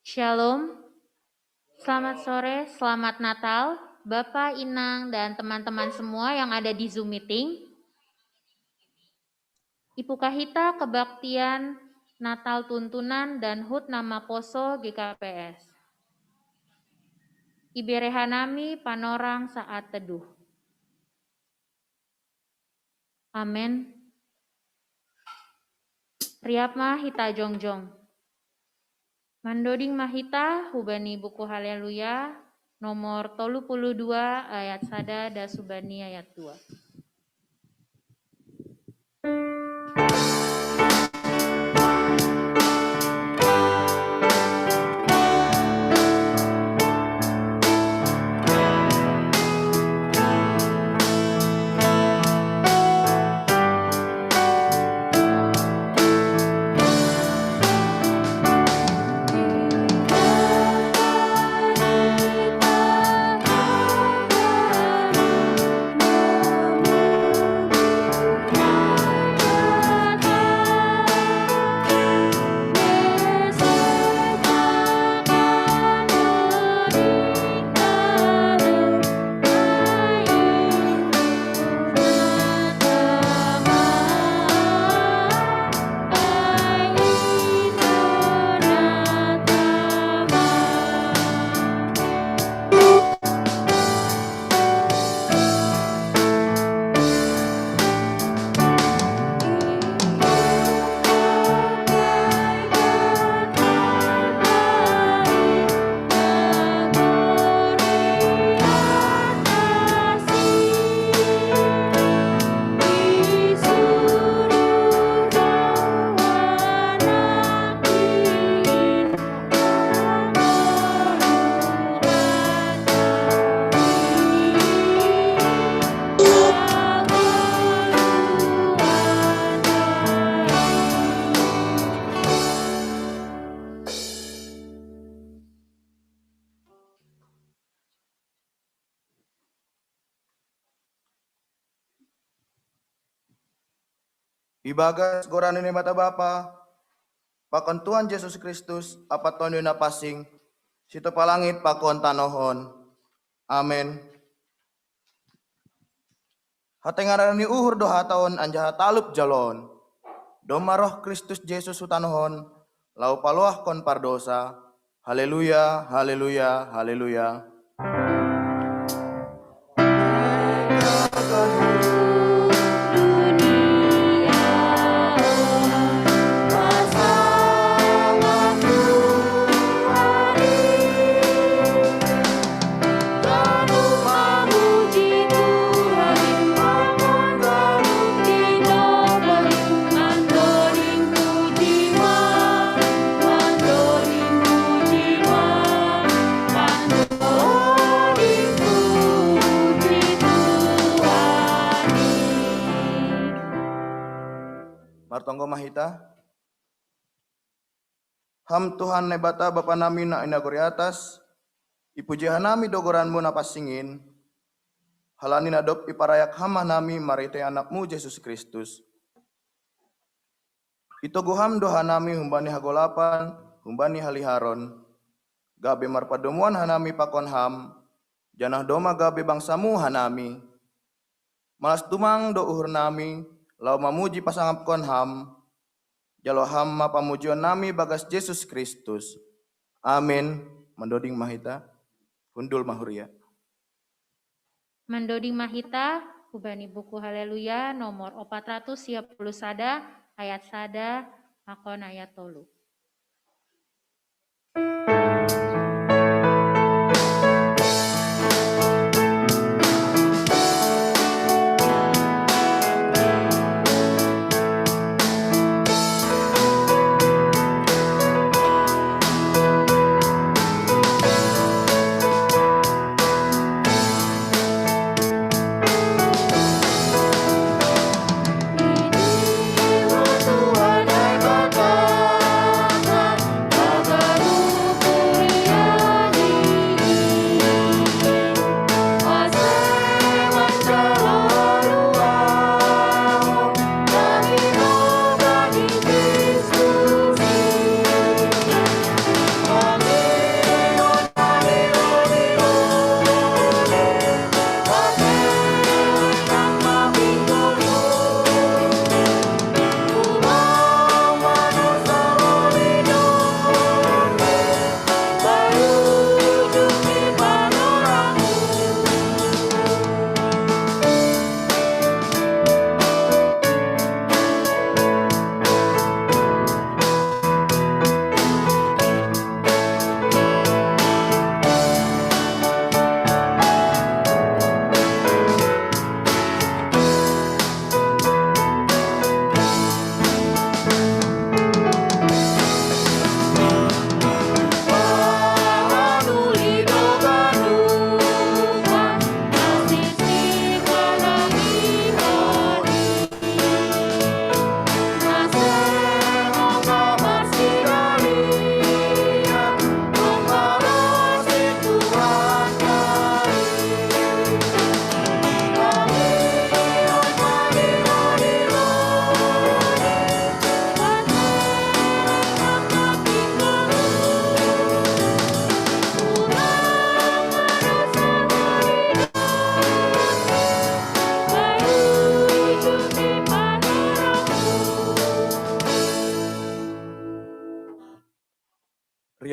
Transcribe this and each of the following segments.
Shalom, selamat sore, selamat Natal, Bapak, Inang, dan teman-teman semua yang ada di Zoom meeting. Ibu Kahita Kebaktian, Natal Tuntunan, dan HUT Nama Poso GKPS. Iberehanami panorang saat teduh. Amin. Riapma hita jongjong. Mandoding mahita hubani buku haleluya nomor 32 ayat sada da subani ayat 2. Ibagas gorani ni mata Bapa, pakon Tuhan Yesus Kristus, apa tonyo na pasing, sito palangit pakon tanohon. Amen. Hatengaran ni uhur doha taon anjaha talup jalon. Domaroh Kristus Yesus utanohon, lau paloah kon pardosa. Haleluya, haleluya, haleluya. Martonggo mahita. Ham Tuhan nebata Bapa nami na inagori atas. Ipujihan nami dogoranmu na pasingin. Halani nadop iparayak hama nami marite anakmu Yesus Kristus. Itogo ham doha nami humbani hagolapan, humbani haliharon. Gabe marpadomuan hanami pakon ham. Janah doma gabe bangsamu hanami. Malas tumang do uhur nami. Lau mamuji pasangapkon ham, jalo ham mapamujion nami bagas Yesus Kristus. Amin. Mendoding mahita, hundul mahuria. Mandoding mahita, hubani buku haleluya nomor 410 sada, ayat sada, akon ayat 3. Tuhan hai Bapa,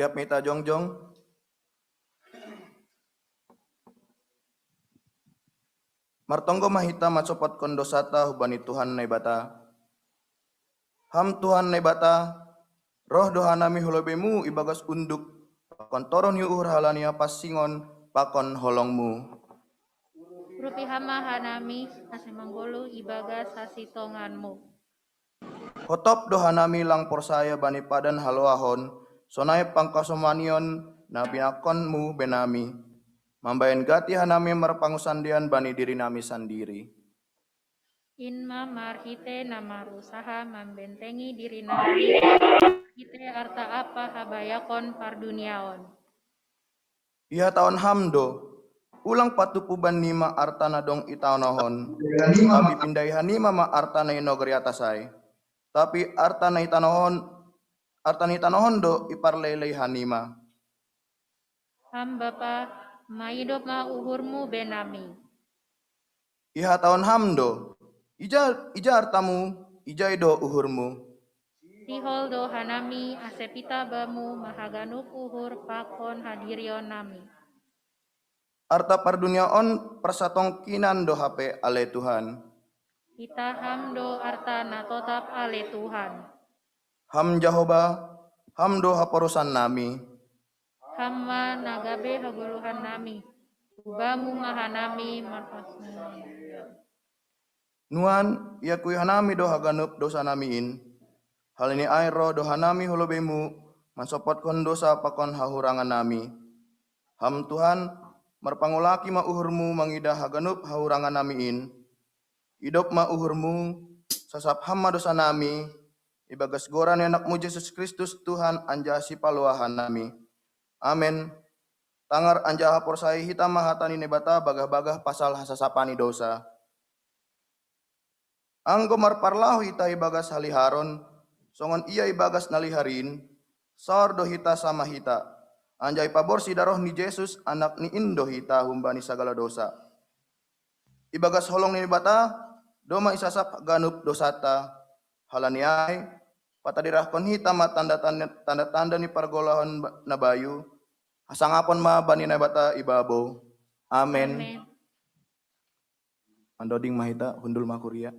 Riap mita jongjong. Martonggo mahita macopot kondosata hubani Tuhan nebata. Ham Tuhan nebata, roh dohanami hulobemu ibagas unduk, pakon toron yu uhur halania pasingon pakon holongmu. Rupi hama hanami asemanggolu ibagas hasitonganmu. Hotop dohanami lang porsaya bani padan haloahon, sonai pangkasomanion na binakonmu benami. Mambayan gati hanami marpangusandian bani diri nami sandiri. Inma marhite nama usaha membentengi diri nami. Hite arta apa habayakon parduniaon. Iha tahun hamdo, ulang patupuban nima artana dong itanohon. Tapi pindai hanima ma artana inogri atasai. Tapi artana itanohon do iparlelei hanima. Ham bapa maidop ma uhurmu benami. Iha tahun hamdo, ija artamu, ija ido uhurmu. Tihol do hanami asepita bamu mahaganuk uhur pakon hadirion nami. Arta parduniaon persatongkinan do hape ale Tuhan. Kita ham do arta natotap ale Tuhan. Ham Jahoba, ham do haporusan nami. Hamma nagabe haguluhan nami. Ubamu mahanami marpasmu. Nuan, ia kui hanami do haganup dosa namiin. Hal ini airo do hanami hulobemu, mansopot kon dosa pakon hahurangan nami. Ham Tuhan, marpangulaki ma uhurmu mangida haganup hahurangan namiin. Idop ma uhurmu, sasap hamma dosa nami, ibagas goran enakmu Yesus Kristus Tuhan anja si paluahan nami. Amen. Tangar anja haporsai hitam mahatani nebata bagah-bagah pasal hasasapani dosa. Anggo marparlahu hita ibagas haliharon, songon ia ibagas naliharin, saur do hita sama hita. Anjay paborsi daroh ni Yesus anak ni indo hita humbani sagala dosa. Ibagas holong ni bata, doma isasap ganup dosata. Halaniai, patadirahkon hita ma tanda-tanda ni pargolahon na bayu. Hasangapon ma bani na bata ibabo. Amen. Mandoding mahita hundul makuria.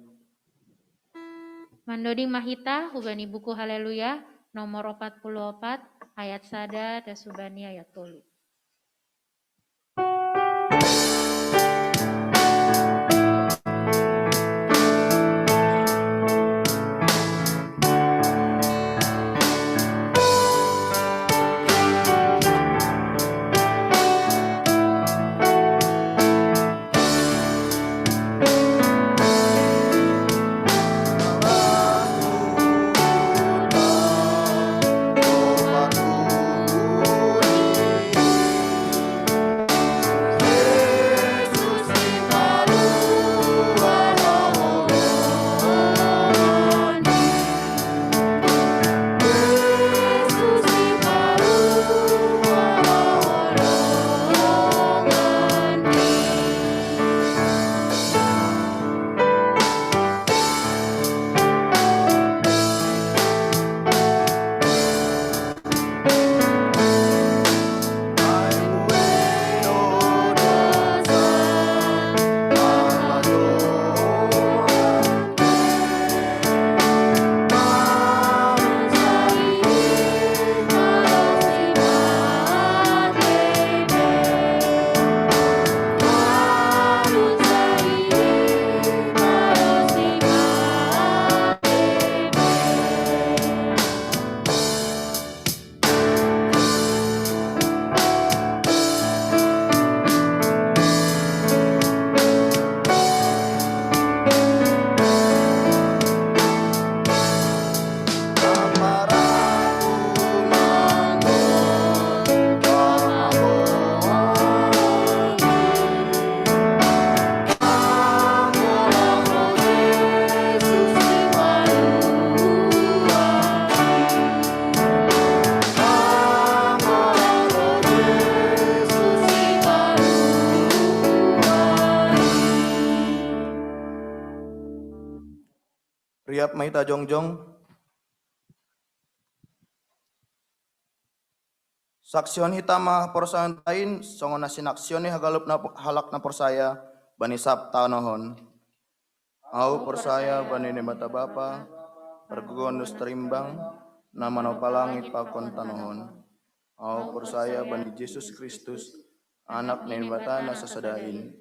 Mandoding mahita hubani buku Haleluya nomor 44 ayat sada dan subani ayat 3. Riap mahita jongjong. Saksion hitama porsayan tain songona sinaksioni hagalup na halak na porsaya bani sabta nohon. Au porsaya bani ni mata bapa pergugonus terimbang nama no palangit pakon tanohon. Au porsaya bani Yesus Kristus anak ni batana sasadain.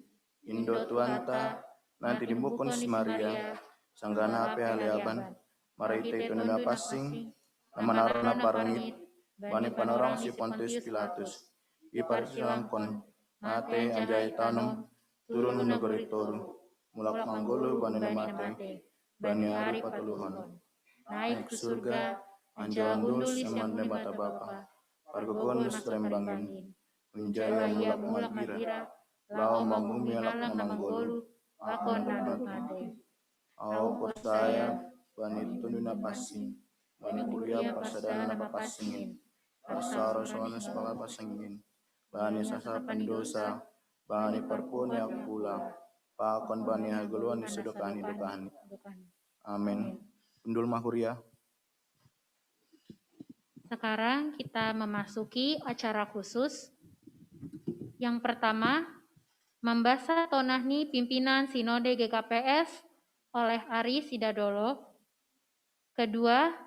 Indo tuanta nanti dimukun si Maria sanggana ape aliaban marite tununa passing nama narana parangit bani panorong si Pontius Pilatus, iparsilangkon, mate anjay tanom, turun negeri toru, mulak manggulu bani mate, bani hari patuluhon, naik ke surga, anjawan dulus seman mata bapa, pargogonus rembangin, menjaya mulak magira, lau mambumi alak namanggulu, bakon nadok mate, au posaya, bani tununa passing, bani kuliah pasadana napapasingin, Pasaro sonas pangapasangin, bani sasa pendosa, bani perpuni pula, pakon bani haguluan disudukani dukani. Amin. Undul mahuria. Sekarang kita memasuki acara khusus. Yang pertama, membasa tonahni pimpinan Sinode GKPS oleh Ari Sidadolo. Kedua,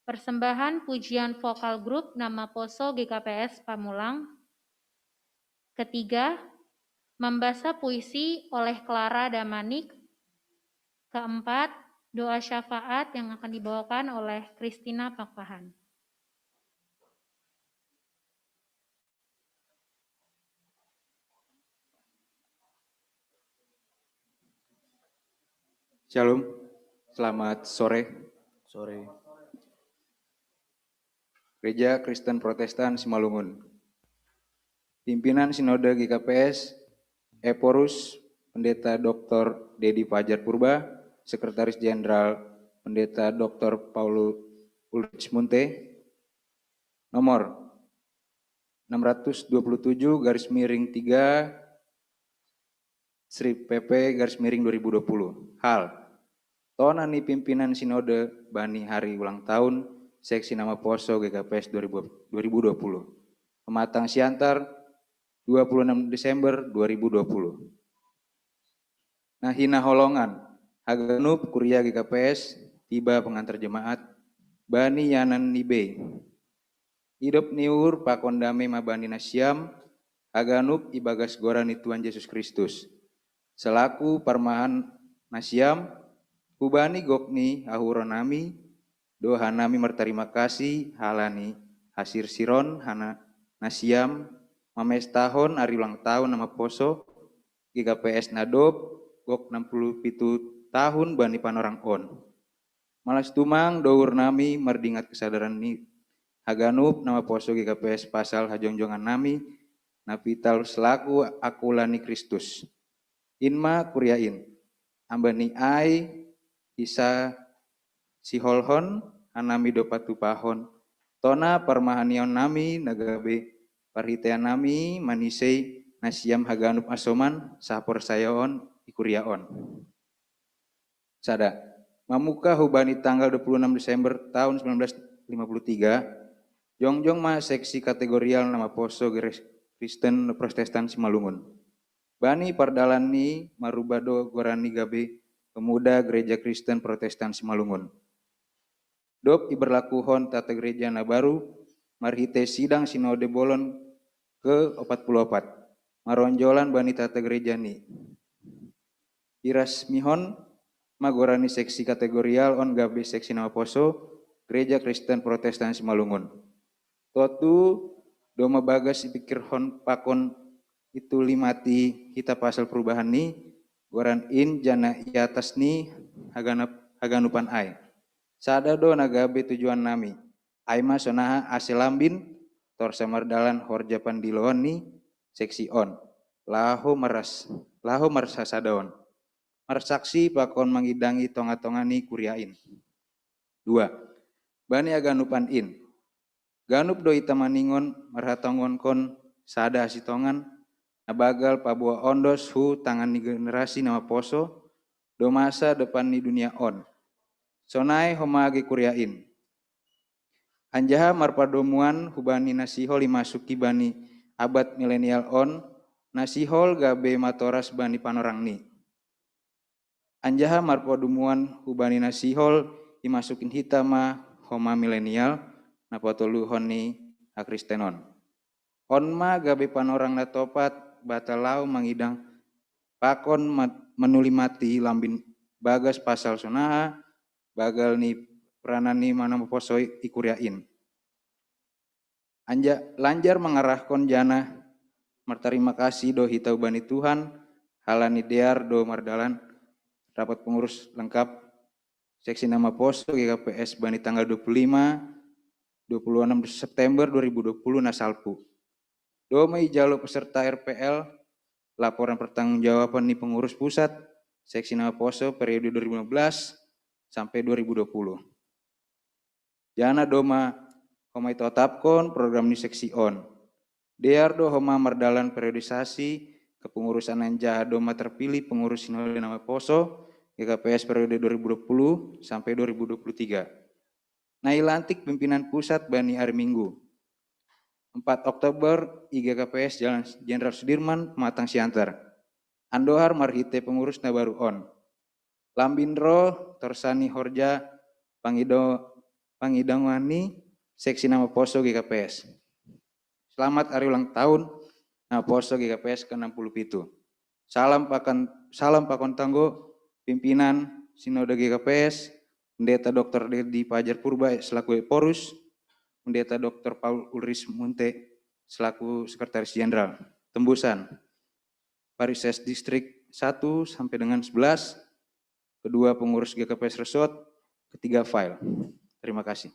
persembahan pujian vokal grup nama Poso GKPS Pamulang. Ketiga, membasa puisi oleh Clara Damanik. Keempat, doa syafaat yang akan dibawakan oleh Christina Pakpahan. Shalom, selamat sore. Sore. Gereja Kristen Protestan Simalungun. Pimpinan Sinode GKPS, Eporus, Pendeta Dr. Dedi Fajar Purba, Sekretaris Jenderal Pendeta Dr. Paulus Ulrich Munte, nomor 627/3 Strip PP /2020. Hal, tonani pimpinan Sinode Bani Hari Ulang Tahun Seksi Nama Poso GKPS 2020. Pematang Siantar 26 Desember 2020. Nahina Holongan, Haganup Kuria GKPS, tiba pengantar jemaat, Bani Yanan Nibe. Hidup niur pakondame mabani nasiam, Haganup ibagas gorani Tuhan Yesus Kristus. Selaku parmahan nasiam, Hubani gokni ahuronami, dohanami merterima kasih halani hasir siron hana nasiam, mames tahun hari ulang tahun nama Poso, GKPS Nadop, gok 67 tahun bani panorang on. Malas tumang dour nami merdingat kesadaran ni Haganup nama Poso GKPS pasal hajongjongan nami, napital selaku akulani Kristus. Inma kuriain, ambani ai isa siholhon anami dopatu pahon, tona parmahanion nami nagabe parhitean nami manisei nasiam Haganup asoman sapor sayaon ikuriaon. Sada, mamuka hubani tanggal 26 Desember tahun 1953, jongjong ma seksi kategorial nama Poso Kristen Protestan Simalungun. Bani pardalani marubado gorani gabe pemuda Gereja Kristen Protestan Simalungun. Dop iberlakuhon tata gereja na baru marhite sidang sinode bolon ke-44. Maronjolan bani tata gereja ni. Irasmihon magorani seksi kategorial on gabe seksi nama Poso Gereja Kristen Protestan Simalungun. Totu doma bagas ipikirhon pakon itu limati kita pasal perubahan ni goran in jana iatas ni haganupan ai. Sada do nagabe tujuan nami. Aima sonaha aselambin tor samardalan horjapan diloan ni seksi on. Laho maras sadaon. Marsaksi pakon mangidangi tonga-tongani kuriain. 2. Bani aganupan in. Ganup do itamaningon marhatongon kon sada asitongan nabagal pabua ondos hu tangan ni generasi nama Poso do masa depan ni dunia on. Sonai homage kuriain. Anjaha marpadomuan hubani nasihol imasuki bani abad milenial on nasihol gabe matoras bani panorangni. Anjaha marpadomuan hubani nasihol imasukin hitama homa milenial napatolu honi akristenon. Onma gabe panorang natopat batalau mangidang pakon menulimati lambin bagas pasal sonaha bagal ni peranani mana posoi ikuriain. Lanjar mengarahkan jana berterima kasih do hitau bani Tuhan halani dear do mardalan rapat pengurus lengkap seksi nama poso GKPS bani tanggal 26 September 2020 nasalpu. Do mai jalo peserta RPL laporan pertanggungjawaban ni pengurus pusat seksi nama poso periode 2015 sampai 2020. Jana doma homa itu atapkon program ni seksi on. Dear do homa mardalan periodisasi kepengurusan anjaha doma terpilih pengurus sinode nama poso GKPS periode 2020 sampai 2023. Nah ilantik pimpinan pusat bani hari Minggu 4 Oktober IGKPS Jalan Jenderal Sudirman Pematang Siantar. Andohar marhite pengurus na baru on. Lambindro Torsani Horja Pangidangwani seksi nama poso GKPS. Selamat hari ulang tahun nama poso GKPS ke-67. Salam pakon tanggo pimpinan Sinode GKPS, Pendeta Dr. Dedi Pajar Purba selaku Porus, Pendeta Dr. Paul Ulris Munte selaku Sekretaris Jenderal. Tembusan Parises Distrik 1 sampai dengan 11, kedua pengurus GKPS Resort, ketiga file. Terima kasih.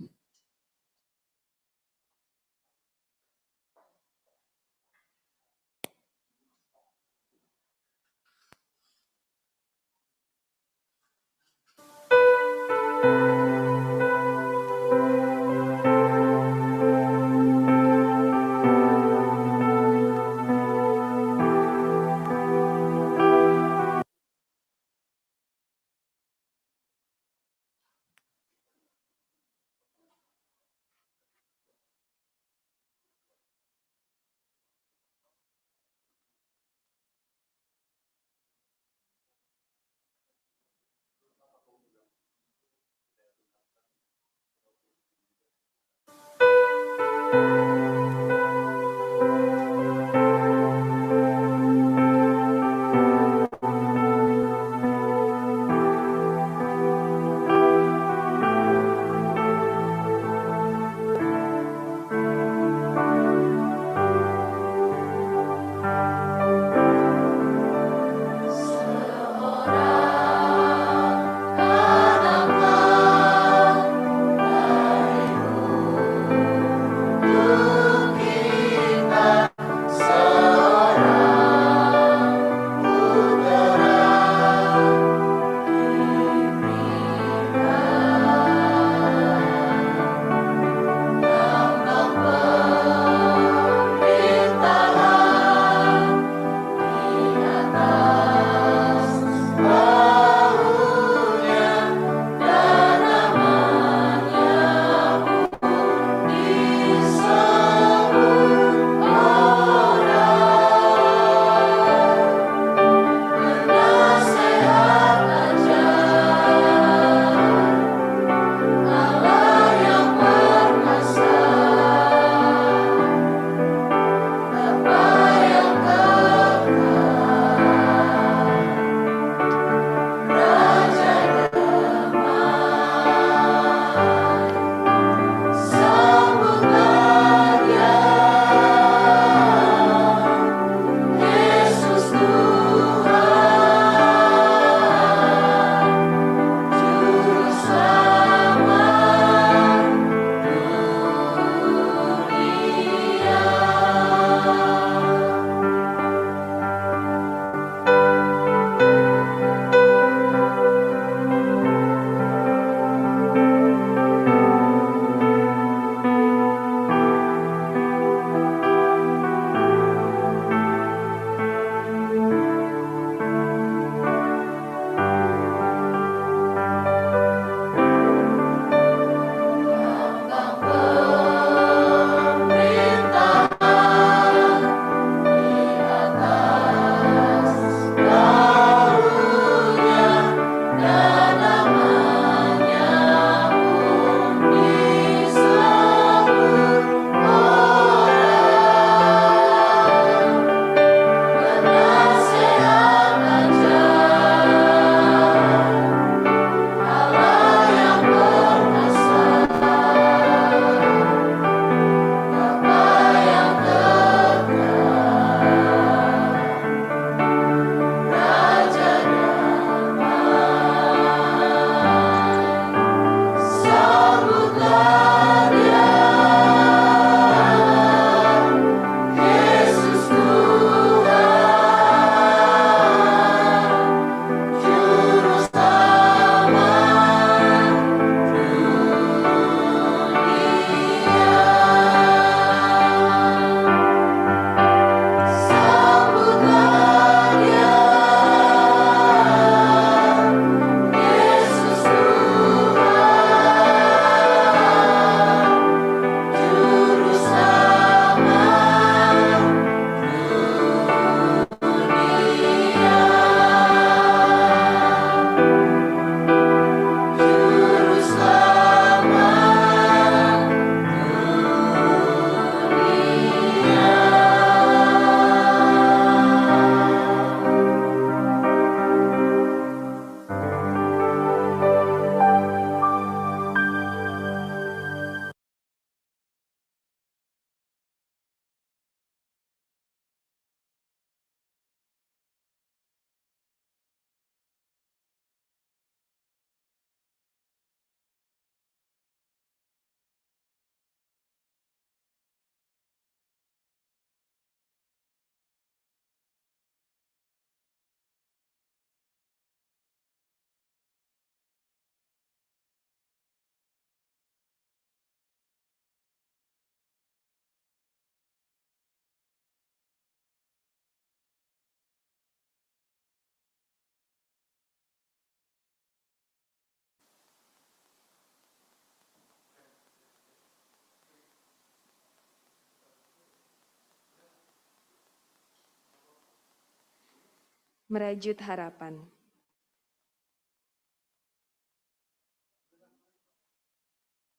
Merajut harapan.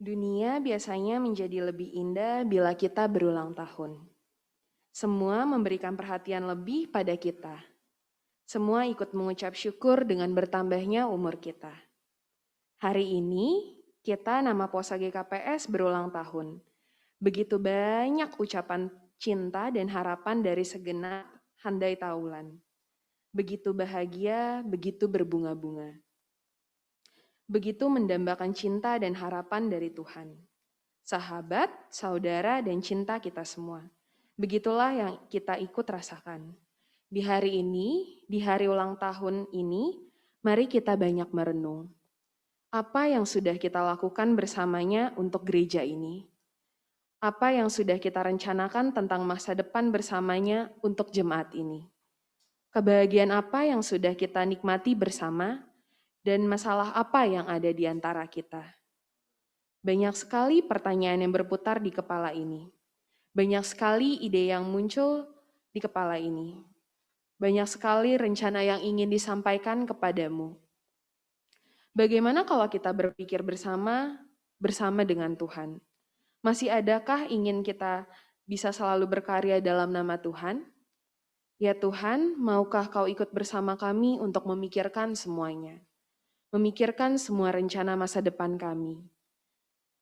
Dunia biasanya menjadi lebih indah bila kita berulang tahun. Semua memberikan perhatian lebih pada kita. Semua ikut mengucap syukur dengan bertambahnya umur kita. Hari ini, kita nama Posa GKPS berulang tahun. Begitu banyak ucapan cinta dan harapan dari segenap handai taulan. Begitu bahagia, begitu berbunga-bunga. Begitu mendambakan cinta dan harapan dari Tuhan. Sahabat, saudara, dan cinta kita semua. Begitulah yang kita ikut rasakan. Di hari ini, di hari ulang tahun ini, mari kita banyak merenung. Apa yang sudah kita lakukan bersamanya untuk gereja ini? Apa yang sudah kita rencanakan tentang masa depan bersamanya untuk jemaat ini? Kebahagiaan apa yang sudah kita nikmati bersama, dan masalah apa yang ada di antara kita? Banyak sekali pertanyaan yang berputar di kepala ini. Banyak sekali ide yang muncul di kepala ini. Banyak sekali rencana yang ingin disampaikan kepadamu. Bagaimana kalau kita berpikir bersama dengan Tuhan? Masih adakah ingin kita bisa selalu berkarya dalam nama Tuhan? Ya Tuhan, maukah Kau ikut bersama kami untuk memikirkan semuanya? Memikirkan semua rencana masa depan kami.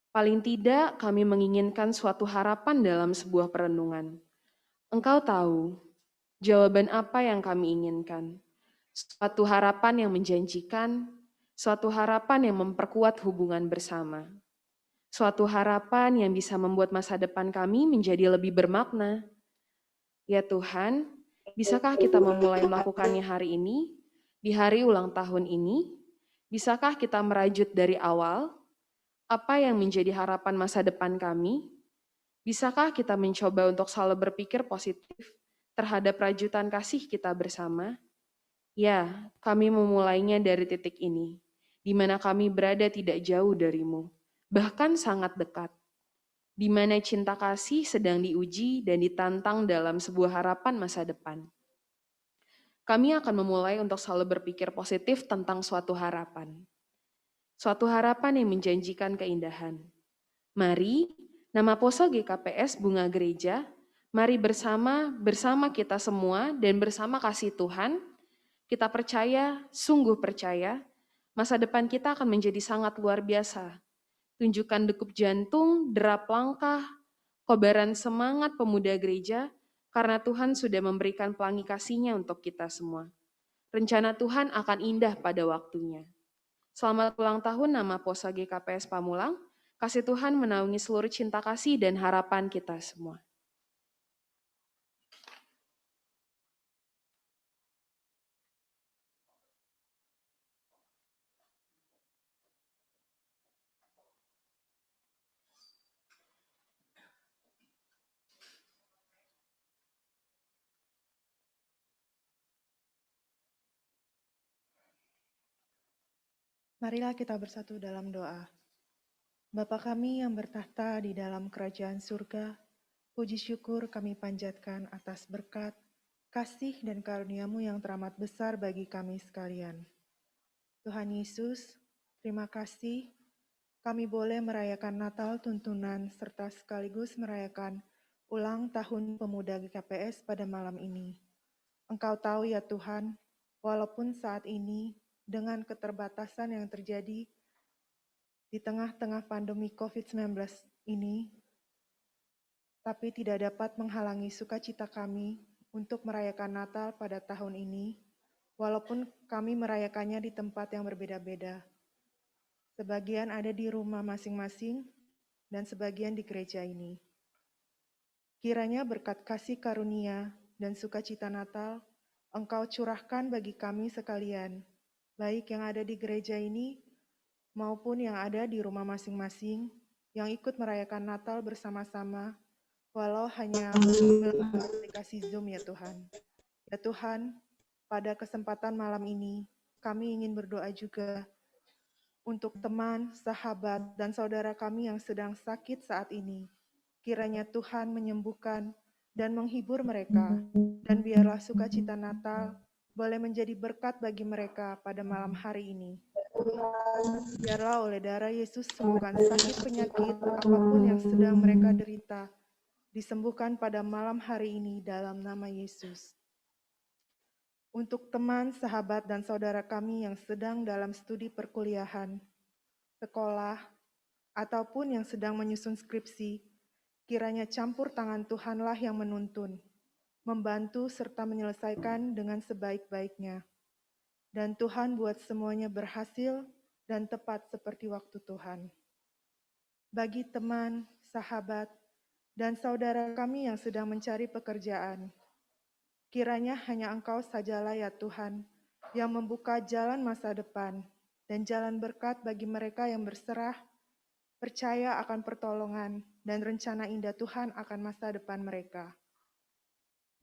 Paling tidak, kami menginginkan suatu harapan dalam sebuah perenungan. Engkau tahu jawaban apa yang kami inginkan. Suatu harapan yang menjanjikan, suatu harapan yang memperkuat hubungan bersama. Suatu harapan yang bisa membuat masa depan kami menjadi lebih bermakna. Ya Tuhan, bisakah kita memulai melakukannya hari ini, di hari ulang tahun ini? Bisakah kita merajut dari awal? Apa yang menjadi harapan masa depan kami? Bisakah kita mencoba untuk selalu berpikir positif terhadap rajutan kasih kita bersama? Ya, kami memulainya dari titik ini, di mana kami berada tidak jauh darimu, bahkan sangat dekat, di mana cinta kasih sedang diuji dan ditantang dalam sebuah harapan masa depan. Kami akan memulai untuk selalu berpikir positif tentang suatu harapan yang menjanjikan keindahan. Mari, nama Poso GKPS Bunga Gereja, mari bersama kita semua dan bersama kasih Tuhan, kita percaya, sungguh percaya, masa depan kita akan menjadi sangat luar biasa. Tunjukkan degup jantung, derap langkah, kobaran semangat pemuda gereja, karena Tuhan sudah memberikan pelangi kasih-Nya untuk kita semua. Rencana Tuhan akan indah pada waktunya. Selamat ulang tahun nama Posa GKPS Pamulang, kasih Tuhan menaungi seluruh cinta kasih dan harapan kita semua. Marilah kita bersatu dalam doa. Bapa kami yang bertahta di dalam kerajaan surga, puji syukur kami panjatkan atas berkat, kasih dan karunia-Mu yang teramat besar bagi kami sekalian. Tuhan Yesus, terima kasih kami boleh merayakan Natal tuntunan serta sekaligus merayakan ulang tahun pemuda GKPS pada malam ini. Engkau tahu ya Tuhan, walaupun saat ini dengan keterbatasan yang terjadi di tengah-tengah pandemi COVID-19 ini, tapi tidak dapat menghalangi sukacita kami untuk merayakan Natal pada tahun ini, walaupun kami merayakannya di tempat yang berbeda-beda. Sebagian ada di rumah masing-masing dan sebagian di gereja ini. Kiranya berkat kasih karunia dan sukacita Natal, Engkau curahkan bagi kami sekalian, baik yang ada di gereja ini maupun yang ada di rumah masing-masing, yang ikut merayakan Natal bersama-sama, walau hanya melalui aplikasi Zoom ya Tuhan. Ya Tuhan, pada kesempatan malam ini, kami ingin berdoa juga untuk teman, sahabat, dan saudara kami yang sedang sakit saat ini. Kiranya Tuhan menyembuhkan dan menghibur mereka, dan biarlah sukacita Natal boleh menjadi berkat bagi mereka pada malam hari ini. Biarlah oleh darah Yesus sembuhkan sakit penyakit apapun yang sedang mereka derita, disembuhkan pada malam hari ini dalam nama Yesus. Untuk teman, sahabat, dan saudara kami yang sedang dalam studi perkuliahan, sekolah, ataupun yang sedang menyusun skripsi, kiranya campur tangan Tuhanlah yang menuntun, membantu serta menyelesaikan dengan sebaik-baiknya. Dan Tuhan buat semuanya berhasil dan tepat seperti waktu Tuhan. Bagi teman, sahabat, dan saudara kami yang sedang mencari pekerjaan, kiranya hanya Engkau sajalah ya Tuhan, yang membuka jalan masa depan dan jalan berkat bagi mereka yang berserah, percaya akan pertolongan dan rencana indah Tuhan akan masa depan mereka.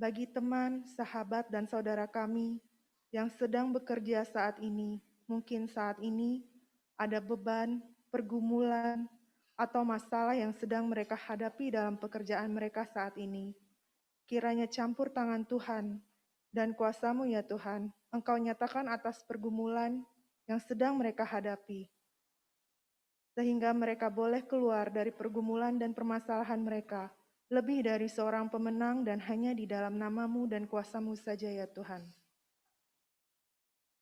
Bagi teman, sahabat, dan saudara kami yang sedang bekerja saat ini, mungkin saat ini ada beban, pergumulan, atau masalah yang sedang mereka hadapi dalam pekerjaan mereka saat ini. Kiranya campur tangan Tuhan dan kuasa-Mu ya Tuhan, Engkau nyatakan atas pergumulan yang sedang mereka hadapi, sehingga mereka boleh keluar dari pergumulan dan permasalahan mereka, lebih dari seorang pemenang dan hanya di dalam nama-Mu dan kuasa-Mu saja ya Tuhan.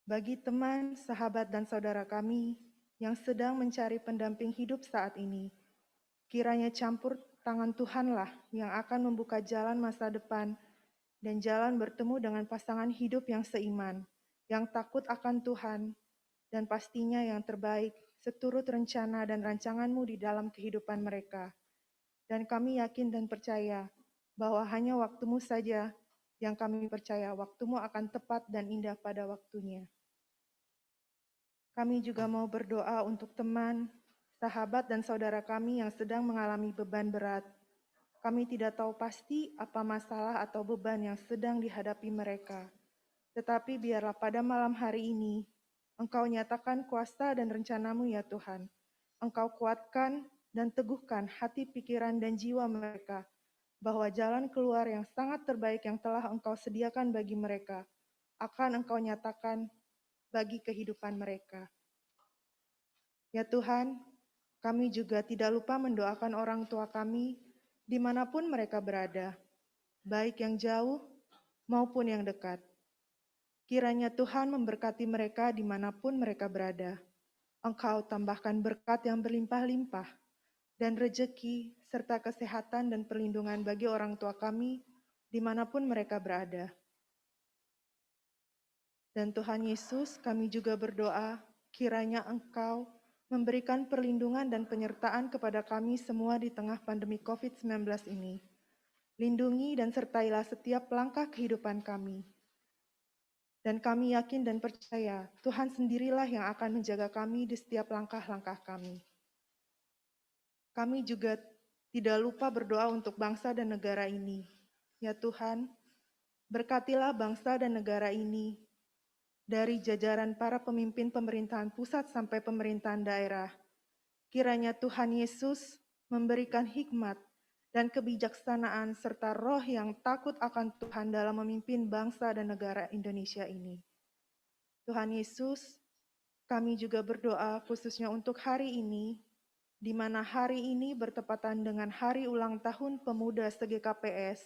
Bagi teman, sahabat, dan saudara kami yang sedang mencari pendamping hidup saat ini, kiranya campur tangan Tuhanlah yang akan membuka jalan masa depan dan jalan bertemu dengan pasangan hidup yang seiman, yang takut akan Tuhan, dan pastinya yang terbaik seturut rencana dan rancangan-Mu di dalam kehidupan mereka. Dan kami yakin dan percaya bahwa hanya waktu-Mu saja yang kami percaya waktu-Mu akan tepat dan indah pada waktunya. Kami juga mau berdoa untuk teman, sahabat, dan saudara kami yang sedang mengalami beban berat. Kami tidak tahu pasti apa masalah atau beban yang sedang dihadapi mereka. Tetapi biarlah pada malam hari ini, Engkau nyatakan kuasa dan rencana-Mu ya Tuhan. Engkau kuatkan dan teguhkan hati, pikiran, dan jiwa mereka, bahwa jalan keluar yang sangat terbaik yang telah Engkau sediakan bagi mereka, akan Engkau nyatakan bagi kehidupan mereka. Ya Tuhan, kami juga tidak lupa mendoakan orang tua kami dimanapun mereka berada, baik yang jauh maupun yang dekat. Kiranya Tuhan memberkati mereka dimanapun mereka berada. Engkau tambahkan berkat yang berlimpah-limpah dan rejeki serta kesehatan dan perlindungan bagi orang tua kami dimanapun mereka berada. Dan Tuhan Yesus, kami juga berdoa, kiranya Engkau memberikan perlindungan dan penyertaan kepada kami semua di tengah pandemi COVID-19 ini. Lindungi dan sertailah setiap langkah kehidupan kami. Dan kami yakin dan percaya, Tuhan sendirilah yang akan menjaga kami di setiap langkah-langkah kami. Kami juga tidak lupa berdoa untuk bangsa dan negara ini. Ya Tuhan, berkatilah bangsa dan negara ini, dari jajaran para pemimpin pemerintahan pusat sampai pemerintahan daerah. Kiranya Tuhan Yesus memberikan hikmat dan kebijaksanaan serta roh yang takut akan Tuhan dalam memimpin bangsa dan negara Indonesia ini. Tuhan Yesus, kami juga berdoa khususnya untuk hari ini, di mana hari ini bertepatan dengan hari ulang tahun pemuda se-GKPS.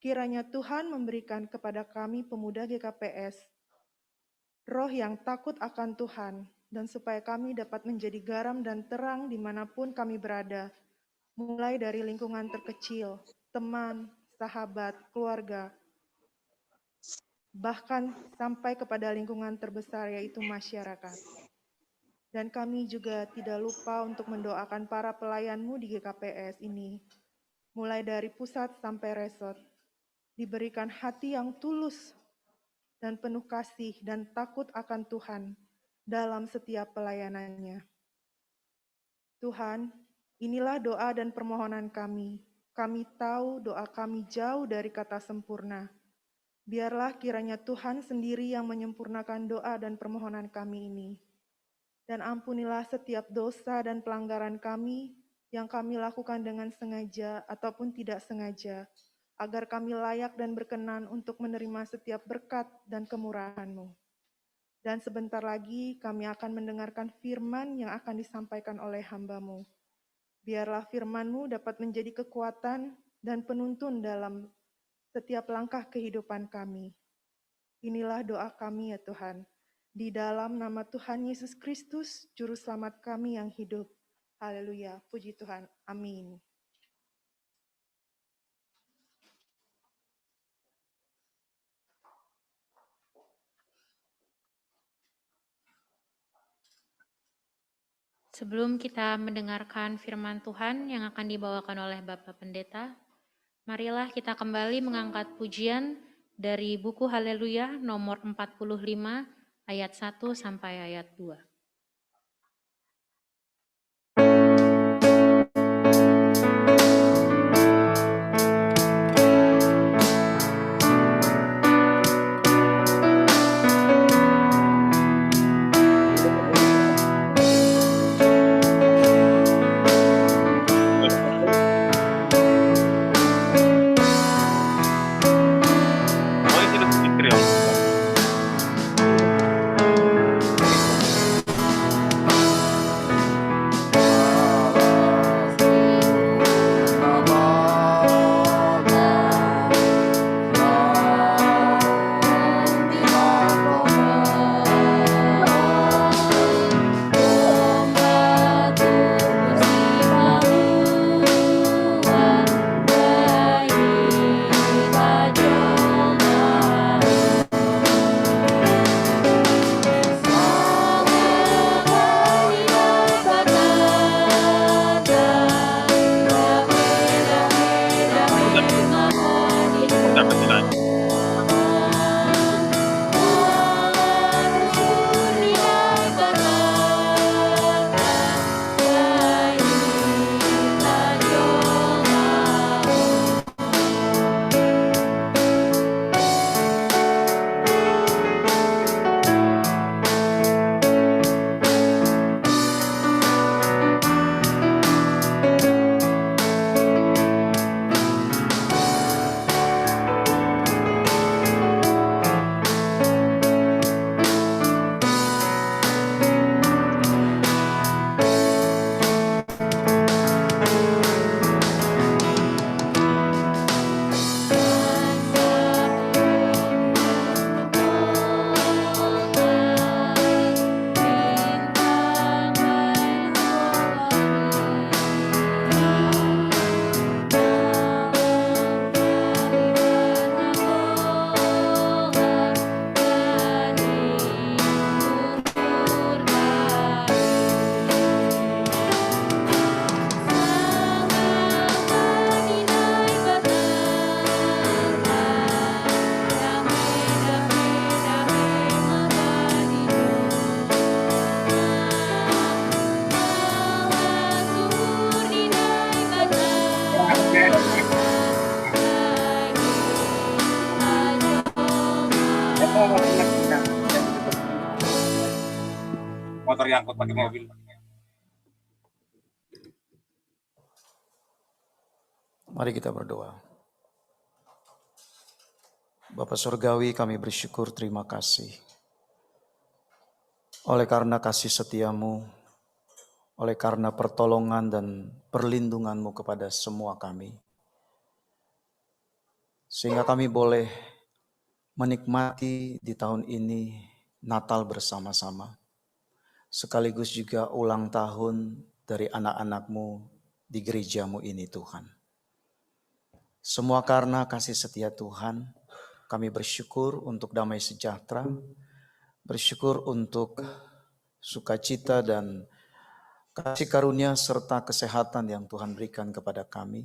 Kiranya Tuhan memberikan kepada kami pemuda GKPS roh yang takut akan Tuhan, dan supaya kami dapat menjadi garam dan terang dimanapun kami berada, mulai dari lingkungan terkecil, teman, sahabat, keluarga, bahkan sampai kepada lingkungan terbesar yaitu masyarakat. Dan kami juga tidak lupa untuk mendoakan para pelayan-Mu di GKPS ini, mulai dari pusat sampai resort, diberikan hati yang tulus dan penuh kasih dan takut akan Tuhan dalam setiap pelayanannya. Tuhan, inilah doa dan permohonan kami. Kami tahu doa kami jauh dari kata sempurna. Biarlah kiranya Tuhan sendiri yang menyempurnakan doa dan permohonan kami ini. Dan ampunilah setiap dosa dan pelanggaran kami yang kami lakukan dengan sengaja ataupun tidak sengaja, agar kami layak dan berkenan untuk menerima setiap berkat dan kemurahan-Mu. Dan sebentar lagi kami akan mendengarkan firman yang akan disampaikan oleh hamba-Mu. Biarlah firman-Mu dapat menjadi kekuatan dan penuntun dalam setiap langkah kehidupan kami. Inilah doa kami ya Tuhan. Di dalam nama Tuhan Yesus Kristus, Juru Selamat kami yang hidup. Haleluya, puji Tuhan. Amin. Sebelum kita mendengarkan firman Tuhan yang akan dibawakan oleh Bapak Pendeta, marilah kita kembali mengangkat pujian dari buku Haleluya nomor 45 ayat 1 sampai ayat 2. Motor yang angkut pakai mobil. Mari kita berdoa. Bapa Surgawi, kami bersyukur, terima kasih. Oleh karena kasih setiamu, oleh karena pertolongan dan perlindunganmu kepada semua kami, sehingga kami boleh menikmati di tahun ini Natal bersama-sama, sekaligus juga ulang tahun dari anak-anakmu di gerejamu ini Tuhan. Semua karena kasih setia Tuhan, kami bersyukur untuk damai sejahtera, bersyukur untuk sukacita dan kasih karunia serta kesehatan yang Tuhan berikan kepada kami,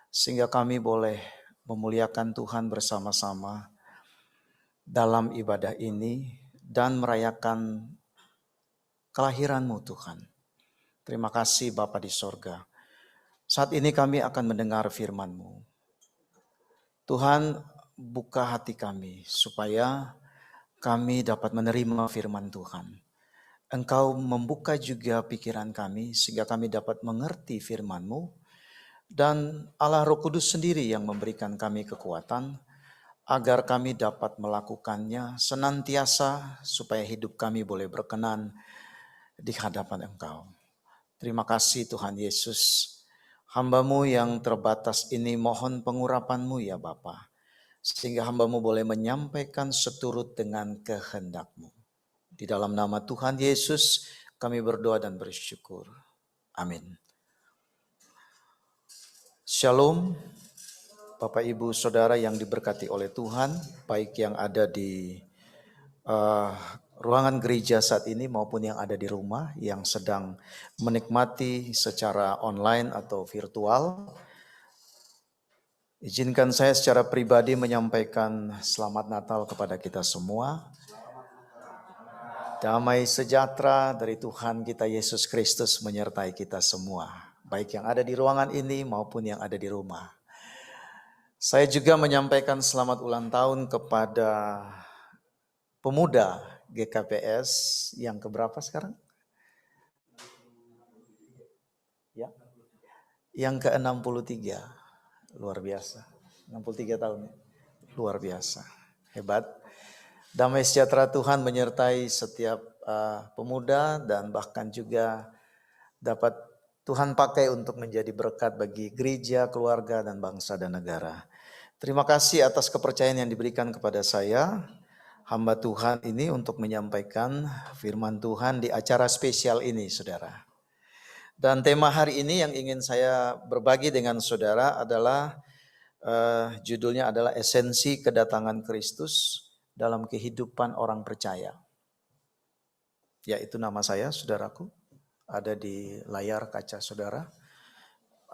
sehingga kami boleh memuliakan Tuhan bersama-sama dalam ibadah ini dan merayakan kelahiran-Mu Tuhan. Terima kasih Bapa di sorga. Saat ini kami akan mendengar firman-Mu. Tuhan, buka hati kami supaya kami dapat menerima firman Tuhan. Engkau membuka juga pikiran kami sehingga kami dapat mengerti firman-Mu Dan Allah Roh Kudus sendiri yang memberikan kami kekuatan agar kami dapat melakukannya senantiasa supaya hidup kami boleh berkenan di hadapan Engkau. Terima kasih Tuhan Yesus. Hamba-Mu yang terbatas ini mohon pengurapan-Mu ya Bapa, sehingga hamba-Mu boleh menyampaikan seturut dengan kehendak-Mu. Di dalam nama Tuhan Yesus kami berdoa dan bersyukur. Amin. Shalom. Bapak, Ibu, Saudara yang diberkati oleh Tuhan, baik yang ada di ruangan gereja saat ini maupun yang ada di rumah, yang sedang menikmati secara online atau virtual. Izinkan saya secara pribadi menyampaikan selamat Natal kepada kita semua. Damai sejahtera dari Tuhan kita Yesus Kristus menyertai kita semua, baik yang ada di ruangan ini maupun yang ada di rumah. Saya juga menyampaikan selamat ulang tahun kepada pemuda GKPS yang keberapa sekarang? Ya, yang ke-63, luar biasa. 63 tahun, luar biasa, hebat. Damai sejahtera Tuhan menyertai setiap pemuda dan bahkan juga dapat Tuhan pakai untuk menjadi berkat bagi gereja, keluarga, dan bangsa dan negara. Terima kasih atas kepercayaan yang diberikan kepada saya, hamba Tuhan ini, untuk menyampaikan firman Tuhan di acara spesial ini, saudara. Dan tema hari ini yang ingin saya berbagi dengan saudara adalah, judulnya adalah esensi kedatangan Kristus dalam kehidupan orang percaya. Yaitu nama saya, saudaraku, ada di layar kaca saudara.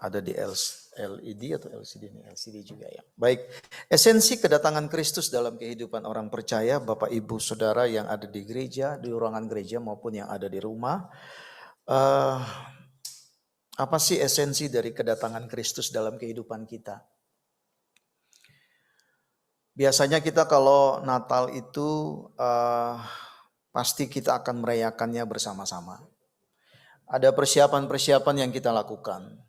Ada di LED atau LCD ini, LCD juga ya. Baik, esensi kedatangan Kristus dalam kehidupan orang percaya, Bapak Ibu Saudara yang ada di gereja, di ruangan gereja maupun yang ada di rumah. Apa sih esensi dari kedatangan Kristus dalam kehidupan kita? Biasanya kita kalau Natal itu pasti kita akan merayakannya bersama-sama. Ada persiapan-persiapan yang kita lakukan.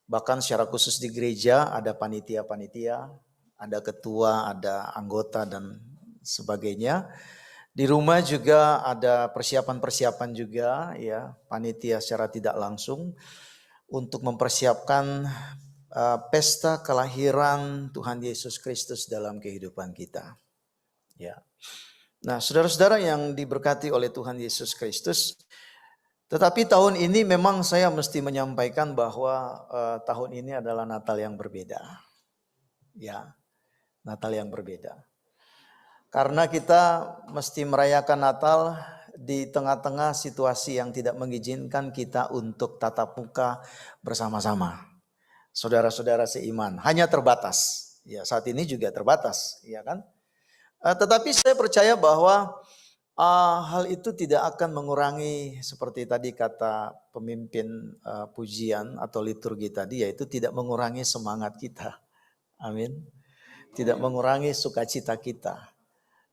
Bahkan secara khusus di gereja ada panitia-panitia, ada ketua, ada anggota dan sebagainya. Di rumah juga ada persiapan-persiapan juga ya, panitia secara tidak langsung untuk mempersiapkan pesta kelahiran Tuhan Yesus Kristus dalam kehidupan kita. Ya. Nah, saudara-saudara yang diberkati oleh Tuhan Yesus Kristus, tetapi tahun ini memang saya mesti menyampaikan bahwa tahun ini adalah Natal yang berbeda. Ya, Natal yang berbeda. Karena kita mesti merayakan Natal di tengah-tengah situasi yang tidak mengizinkan kita untuk tatap muka bersama-sama. Saudara-saudara seiman, hanya terbatas. Ya, saat ini juga terbatas, ya kan? Tetapi saya percaya bahwa hal itu tidak akan mengurangi, seperti tadi kata pemimpin pujian atau liturgi tadi, yaitu tidak mengurangi semangat kita. Amin. Tidak mengurangi sukacita kita.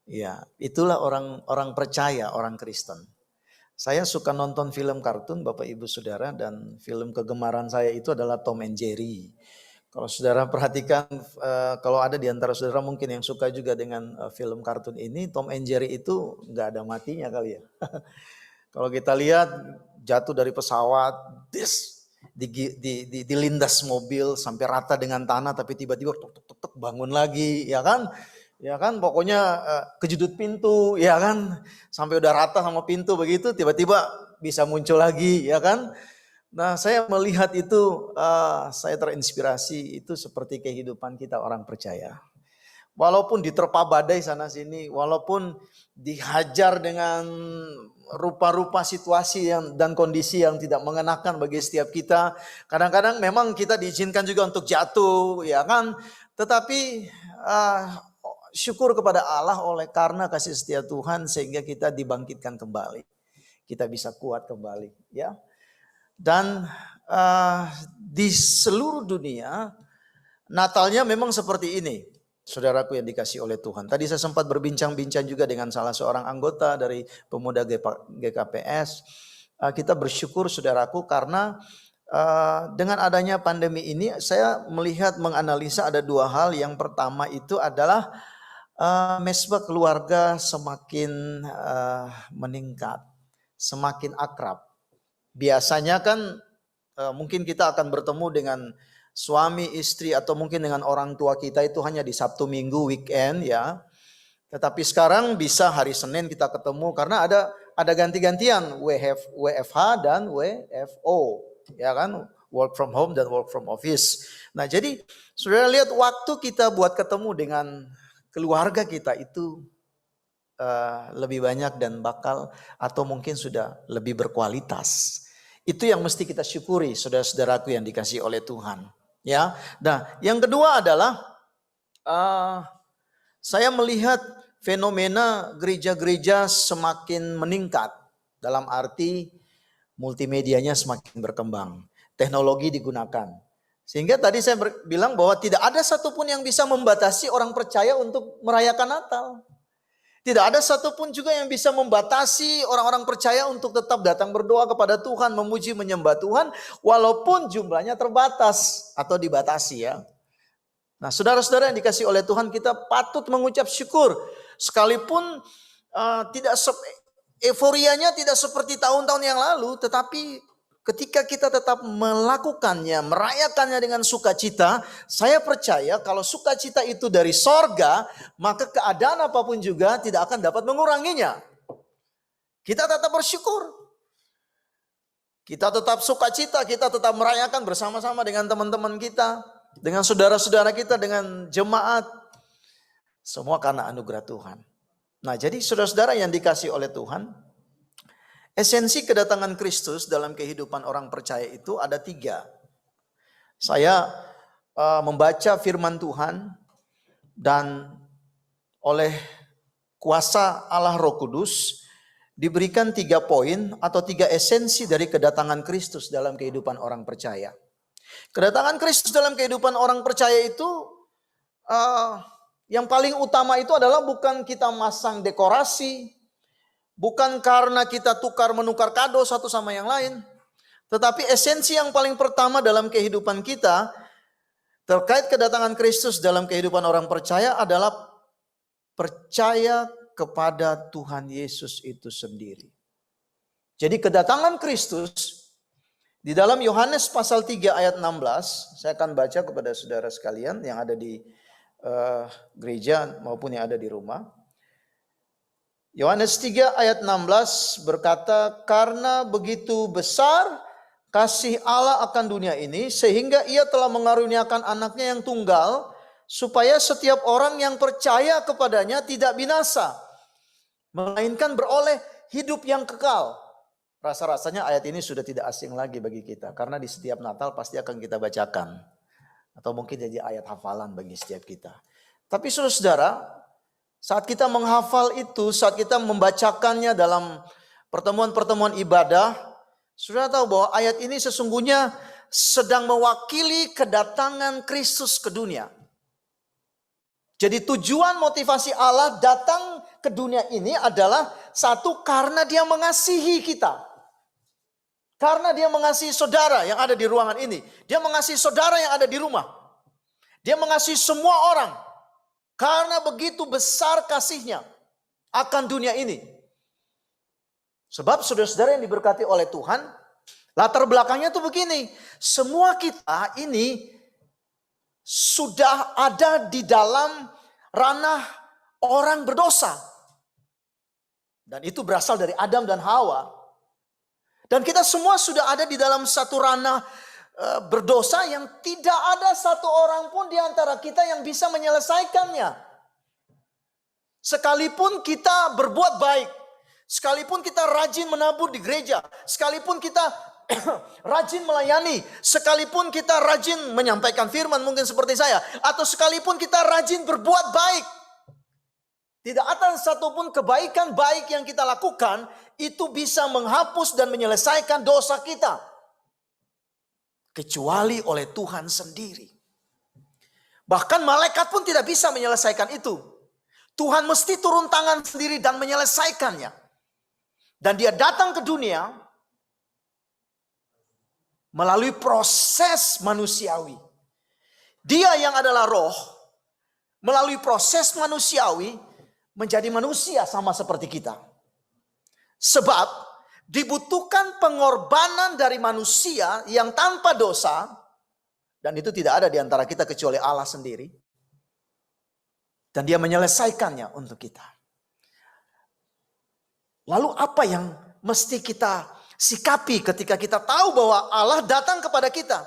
Ya, itulah orang percaya, orang Kristen. Saya suka nonton film kartun, Bapak Ibu Saudara, dan film kegemaran saya itu adalah Tom and Jerry. Kalau saudara perhatikan, kalau ada di antara saudara mungkin yang suka juga dengan film kartun ini, Tom and Jerry itu nggak ada matinya kali ya. Kalau kita lihat jatuh dari pesawat, dilindas mobil sampai rata dengan tanah, tapi tiba-tiba tuk bangun lagi, ya kan? Ya kan, pokoknya kejedut pintu, ya kan? Sampai udah rata sama pintu begitu, tiba-tiba bisa muncul lagi, ya kan? Nah, saya melihat itu, saya terinspirasi, itu seperti kehidupan kita orang percaya. Walaupun diterpa badai sana sini, walaupun dihajar dengan rupa-rupa situasi dan kondisi yang tidak mengenakan bagi setiap kita, kadang-kadang memang kita diizinkan juga untuk jatuh, ya kan? Tetapi syukur kepada Allah oleh karena kasih setia Tuhan sehingga kita dibangkitkan kembali, kita bisa kuat kembali, ya. Dan di seluruh dunia Natalnya memang seperti ini, saudaraku yang dikasih oleh Tuhan. Tadi saya sempat berbincang-bincang juga dengan salah seorang anggota dari pemuda GKPS. Kita bersyukur saudaraku karena dengan adanya pandemi ini saya melihat menganalisa ada dua hal. Yang pertama itu adalah mesbah keluarga semakin meningkat, semakin akrab. Biasanya kan mungkin kita akan bertemu dengan suami, istri, atau mungkin dengan orang tua kita itu hanya di Sabtu Minggu, weekend ya. Tetapi sekarang bisa hari Senin kita ketemu karena ada ganti-gantian WFH dan WFO, ya kan? Work from home dan work from office. Nah, jadi saudara lihat waktu kita buat ketemu dengan keluarga kita itu lebih banyak dan bakal atau mungkin sudah lebih berkualitas. Itu yang mesti kita syukuri, saudara-saudaraku yang dikasihi oleh Tuhan. Ya, nah yang kedua adalah saya melihat fenomena gereja-gereja semakin meningkat dalam arti multimedianya semakin berkembang, teknologi digunakan. Sehingga tadi saya bilang bahwa tidak ada satupun yang bisa membatasi orang percaya untuk merayakan Natal. Tidak ada satupun juga yang bisa membatasi orang-orang percaya untuk tetap datang berdoa kepada Tuhan, memuji, menyembah Tuhan, walaupun jumlahnya terbatas atau dibatasi ya. Nah, saudara-saudara yang dikasihi oleh Tuhan, kita patut mengucap syukur. Sekalipun euforianya tidak seperti tahun-tahun yang lalu, tetapi ketika kita tetap melakukannya, merayakannya dengan sukacita, saya percaya kalau sukacita itu dari sorga, maka keadaan apapun juga tidak akan dapat menguranginya. Kita tetap bersyukur. Kita tetap sukacita, kita tetap merayakan bersama-sama dengan teman-teman kita, dengan saudara-saudara kita, dengan jemaat. Semua karena anugerah Tuhan. Nah, jadi saudara-saudara yang dikasihi oleh Tuhan, esensi kedatangan Kristus dalam kehidupan orang percaya itu ada 3. Saya membaca firman Tuhan dan oleh kuasa Allah Roh Kudus diberikan 3 poin atau 3 esensi dari kedatangan Kristus dalam kehidupan orang percaya. Kedatangan Kristus dalam kehidupan orang percaya itu yang paling utama itu adalah bukan kita masang dekorasi, bukan karena kita menukar kado satu sama yang lain. Tetapi esensi yang paling pertama dalam kehidupan kita terkait kedatangan Kristus dalam kehidupan orang percaya adalah percaya kepada Tuhan Yesus itu sendiri. Jadi kedatangan Kristus di dalam Yohanes pasal 3 ayat 16, saya akan baca kepada saudara sekalian yang ada di gereja maupun yang ada di rumah. Yohanes 3 ayat 16 berkata, karena begitu besar kasih Allah akan dunia ini, sehingga ia telah mengaruniakan anaknya yang tunggal, supaya setiap orang yang percaya kepadanya tidak binasa, melainkan beroleh hidup yang kekal. Rasa-rasanya ayat ini sudah tidak asing lagi bagi kita, karena di setiap Natal pasti akan kita bacakan. Atau mungkin jadi ayat hafalan bagi setiap kita. Tapi saudara-saudara, saat kita menghafal itu, saat kita membacakannya dalam pertemuan-pertemuan ibadah, saudara tahu bahwa ayat ini sesungguhnya sedang mewakili kedatangan Kristus ke dunia. Jadi tujuan motivasi Allah datang ke dunia ini adalah satu, karena Dia mengasihi kita. Karena Dia mengasihi saudara yang ada di ruangan ini. Dia mengasihi saudara yang ada di rumah. Dia mengasihi semua orang. Karena begitu besar kasihnya akan dunia ini. Sebab saudara-saudara yang diberkati oleh Tuhan, latar belakangnya tuh begini. Semua kita ini sudah ada di dalam ranah orang berdosa. Dan itu berasal dari Adam dan Hawa. Dan kita semua sudah ada di dalam satu ranah berdosa yang tidak ada satu orang pun di antara kita yang bisa menyelesaikannya. Sekalipun kita berbuat baik, sekalipun kita rajin menabur di gereja, sekalipun kita rajin melayani, sekalipun kita rajin menyampaikan firman mungkin seperti saya, atau sekalipun kita rajin berbuat baik, tidak ada satupun kebaikan baik yang kita lakukan itu bisa menghapus dan menyelesaikan dosa kita. Kecuali oleh Tuhan sendiri. Bahkan malaikat pun tidak bisa menyelesaikan itu. Tuhan mesti turun tangan sendiri dan menyelesaikannya. Dan Dia datang ke dunia melalui proses manusiawi. Dia yang adalah roh, melalui proses manusiawi menjadi manusia sama seperti kita. Sebab dibutuhkan pengorbanan dari manusia yang tanpa dosa, dan itu tidak ada di antara kita kecuali Allah sendiri. Dan dia menyelesaikannya untuk kita. Lalu apa yang mesti kita sikapi ketika kita tahu bahwa Allah datang kepada kita?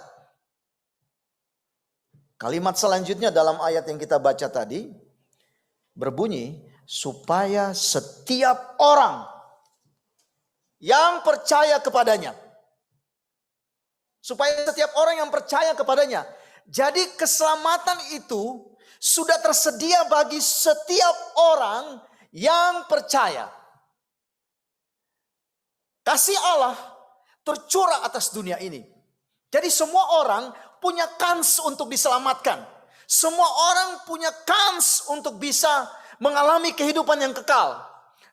Kalimat selanjutnya dalam ayat yang kita baca tadi berbunyi, supaya setiap orang yang percaya kepadanya. Supaya setiap orang yang percaya kepadanya. Jadi keselamatan itu sudah tersedia bagi setiap orang yang percaya. Kasih Allah tercurah atas dunia ini. Jadi semua orang punya kans untuk diselamatkan. Semua orang punya kans untuk bisa mengalami kehidupan yang kekal.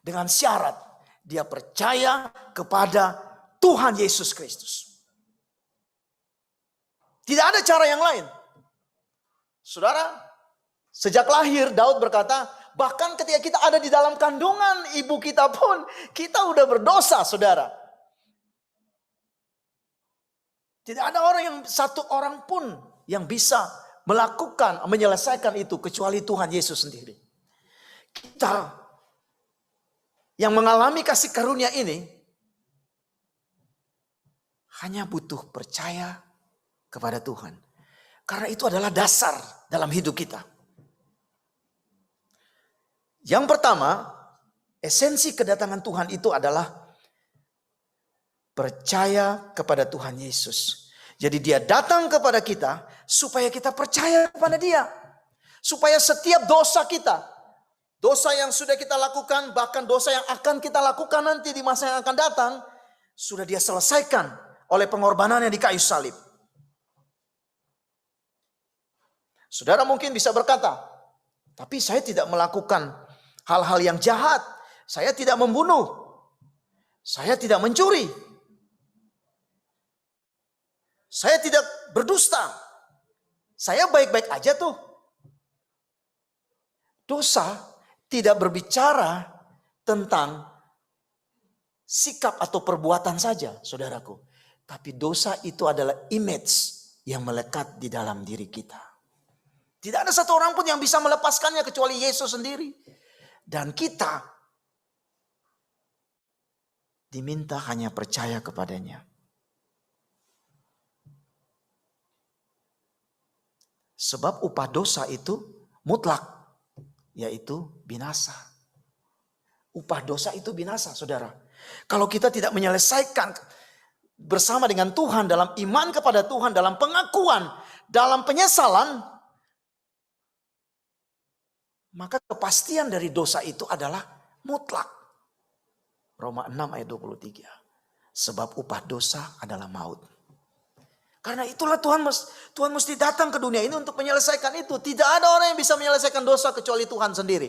Dengan syarat dia percaya kepada Tuhan Yesus Kristus. Tidak ada cara yang lain. Saudara, sejak lahir Daud berkata, bahkan ketika kita ada di dalam kandungan ibu kita pun, kita udah berdosa, saudara. Tidak ada satu orang pun yang bisa melakukan, menyelesaikan itu kecuali Tuhan Yesus sendiri. Kita yang mengalami kasih karunia ini hanya butuh percaya kepada Tuhan. Karena itu adalah dasar dalam hidup kita. Yang pertama, esensi kedatangan Tuhan itu adalah percaya kepada Tuhan Yesus. Jadi dia datang kepada kita supaya kita percaya kepada dia. Supaya setiap dosa kita, dosa yang sudah kita lakukan, bahkan dosa yang akan kita lakukan nanti di masa yang akan datang, sudah dia selesaikan oleh pengorbanannya di kayu salib. Saudara mungkin bisa berkata, tapi saya tidak melakukan hal-hal yang jahat. Saya tidak membunuh. Saya tidak mencuri. Saya tidak berdusta. Saya baik-baik aja tuh. Dosa tidak berbicara tentang sikap atau perbuatan saja, saudaraku. Tapi dosa itu adalah image yang melekat di dalam diri kita. Tidak ada satu orang pun yang bisa melepaskannya kecuali Yesus sendiri. Dan kita diminta hanya percaya kepadanya. Sebab upah dosa itu mutlak, yaitu binasa. Upah dosa itu binasa, saudara. Kalau kita tidak menyelesaikan bersama dengan Tuhan dalam iman kepada Tuhan, dalam pengakuan, dalam penyesalan, maka kepastian dari dosa itu adalah mutlak. Roma 6 ayat 23. Sebab upah dosa adalah maut. Karena itulah Tuhan mesti datang ke dunia ini untuk menyelesaikan itu. Tidak ada orang yang bisa menyelesaikan dosa kecuali Tuhan sendiri.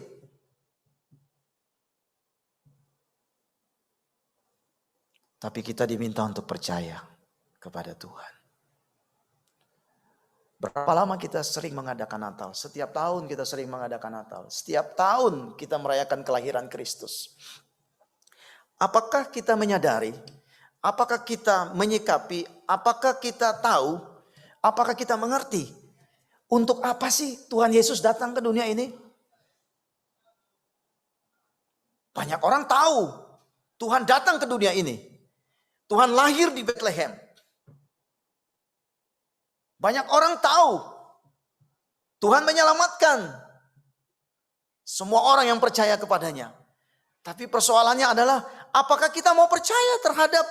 Tapi kita diminta untuk percaya kepada Tuhan. Berapa lama kita sering mengadakan Natal? Setiap tahun kita sering mengadakan Natal. Setiap tahun kita merayakan kelahiran Kristus. Apakah kita menyadari? Apakah kita menyikapi? Apakah kita tahu? Apakah kita mengerti? Untuk apa sih Tuhan Yesus datang ke dunia ini? Banyak orang tahu Tuhan datang ke dunia ini. Tuhan lahir di Bethlehem. Banyak orang tahu Tuhan menyelamatkan semua orang yang percaya kepadanya. Tapi persoalannya adalah apakah kita mau percaya terhadap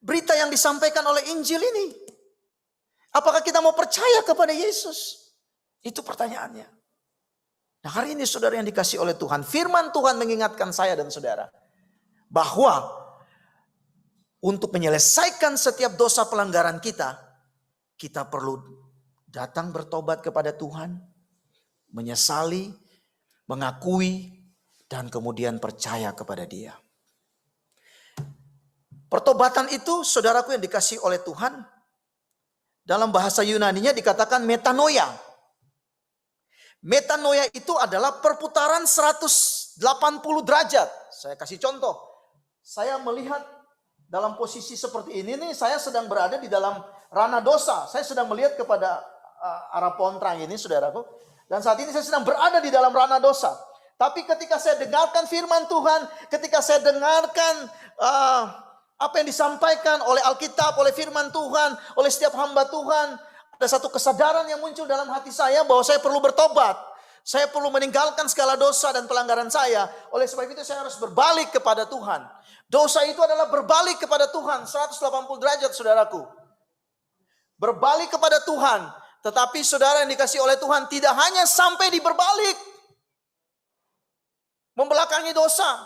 berita yang disampaikan oleh Injil ini? Apakah kita mau percaya kepada Yesus? Itu pertanyaannya. Nah, hari ini saudara yang dikasih oleh Tuhan, firman Tuhan mengingatkan saya dan saudara bahwa untuk menyelesaikan setiap dosa pelanggaran kita, kita perlu datang bertobat kepada Tuhan, menyesali, mengakui, dan kemudian percaya kepada Dia. Pertobatan itu, saudaraku yang dikasih oleh Tuhan, Dalam bahasa Yunaninya dikatakan metanoia. Metanoia itu adalah perputaran 180 derajat. Saya kasih contoh. Saya melihat dalam posisi seperti ini nih, saya sedang berada di dalam ranah dosa. Saya sedang melihat kepada arah pohon terang ini, saudaraku. Dan saat ini saya sedang berada di dalam ranah dosa. Tapi ketika saya dengarkan firman Tuhan, ketika saya dengarkan apa yang disampaikan oleh Alkitab, oleh firman Tuhan, oleh setiap hamba Tuhan, ada satu kesadaran yang muncul dalam hati saya bahwa saya perlu bertobat. Saya perlu meninggalkan segala dosa dan pelanggaran saya. Oleh sebab itu saya harus berbalik kepada Tuhan. Dosa itu adalah berbalik kepada Tuhan 180 derajat, saudaraku. Berbalik kepada Tuhan. Tetapi saudara yang dikasih oleh Tuhan tidak hanya sampai di berbalik, membelakangi dosa,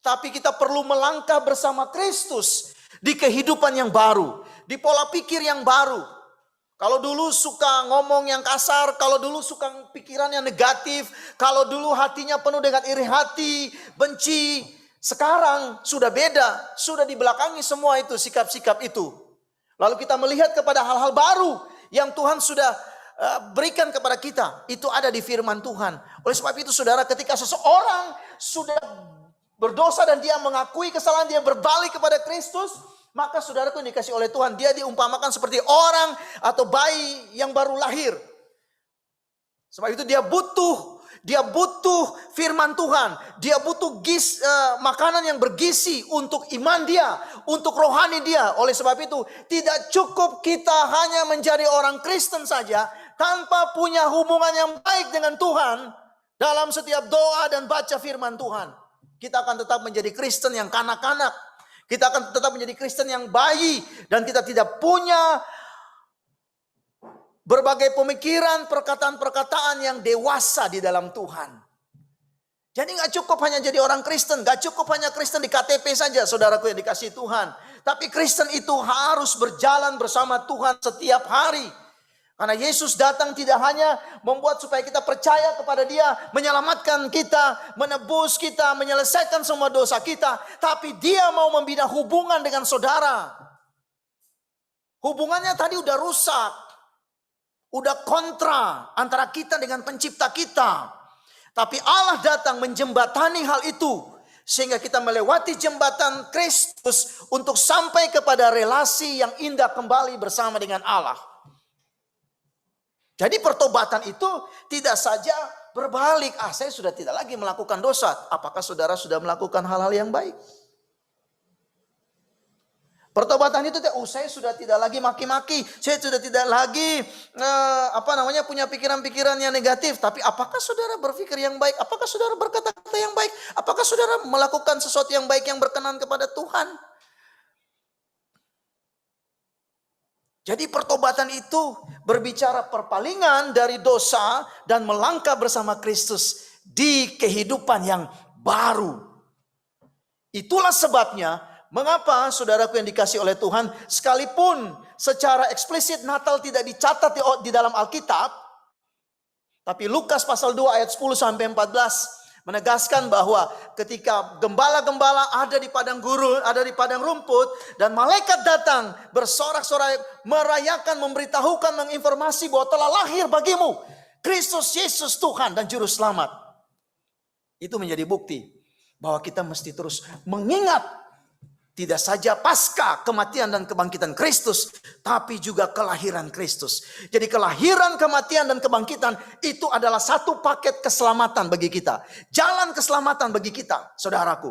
tapi kita perlu melangkah bersama Kristus di kehidupan yang baru, di pola pikir yang baru. Kalau dulu suka ngomong yang kasar, kalau dulu suka pikiran yang negatif, kalau dulu hatinya penuh dengan iri hati, benci, sekarang sudah beda, sudah dibelakangi semua itu, sikap-sikap itu. Lalu kita melihat kepada hal-hal baru yang Tuhan sudah berikan kepada kita. Itu ada di firman Tuhan. Oleh sebab itu saudara, ketika seseorang sudah berdosa dan dia mengakui kesalahan, dia berbalik kepada Kristus, maka saudaraku yang dikasih oleh Tuhan, dia diumpamakan seperti orang atau bayi yang baru lahir. Sebab itu dia butuh firman Tuhan. Dia butuh makanan yang bergizi untuk iman dia, untuk rohani dia. Oleh sebab itu tidak cukup kita hanya menjadi orang Kristen saja tanpa punya hubungan yang baik dengan Tuhan. Dalam setiap doa dan baca firman Tuhan, kita akan tetap menjadi Kristen yang kanak-kanak. Kita akan tetap menjadi Kristen yang bayi. Dan kita tidak punya berbagai pemikiran, perkataan-perkataan yang dewasa di dalam Tuhan. Jadi gak cukup hanya jadi orang Kristen. Gak cukup hanya Kristen di KTP saja, saudaraku yang dikasih Tuhan. Tapi Kristen itu harus berjalan bersama Tuhan setiap hari. Karena Yesus datang tidak hanya membuat supaya kita percaya kepada Dia, menyelamatkan kita, menebus kita, menyelesaikan semua dosa kita. Tapi Dia mau membina hubungan dengan saudara. Hubungannya tadi udah rusak. Udah kontra antara kita dengan pencipta kita. Tapi Allah datang menjembatani hal itu. Sehingga kita melewati jembatan Kristus untuk sampai kepada relasi yang indah kembali bersama dengan Allah. Jadi pertobatan itu tidak saja berbalik. Saya sudah tidak lagi melakukan dosa. Apakah saudara sudah melakukan hal-hal yang baik? Pertobatan itu saya sudah tidak lagi maki-maki. Saya sudah tidak lagi punya pikiran-pikiran yang negatif. Tapi apakah saudara berpikir yang baik? Apakah saudara berkata-kata yang baik? Apakah saudara melakukan sesuatu yang baik yang berkenan kepada Tuhan? Jadi pertobatan itu berbicara perpalingan dari dosa dan melangkah bersama Kristus di kehidupan yang baru. Itulah sebabnya mengapa saudaraku yang dikasih oleh Tuhan, sekalipun secara eksplisit Natal tidak dicatat di dalam Alkitab, tapi Lukas pasal 2 ayat 10 sampai 14 menegaskan bahwa ketika gembala-gembala ada di padang gurun, ada di padang rumput, dan malaikat datang bersorak-sorai merayakan, memberitahukan, menginformasi bahwa telah lahir bagimu Kristus Yesus Tuhan dan Juru Selamat. Itu menjadi bukti bahwa kita mesti terus mengingat tidak saja pasca kematian dan kebangkitan Kristus, tapi juga kelahiran Kristus. Jadi kelahiran, kematian, dan kebangkitan itu adalah satu paket keselamatan bagi kita. Jalan keselamatan bagi kita, saudaraku.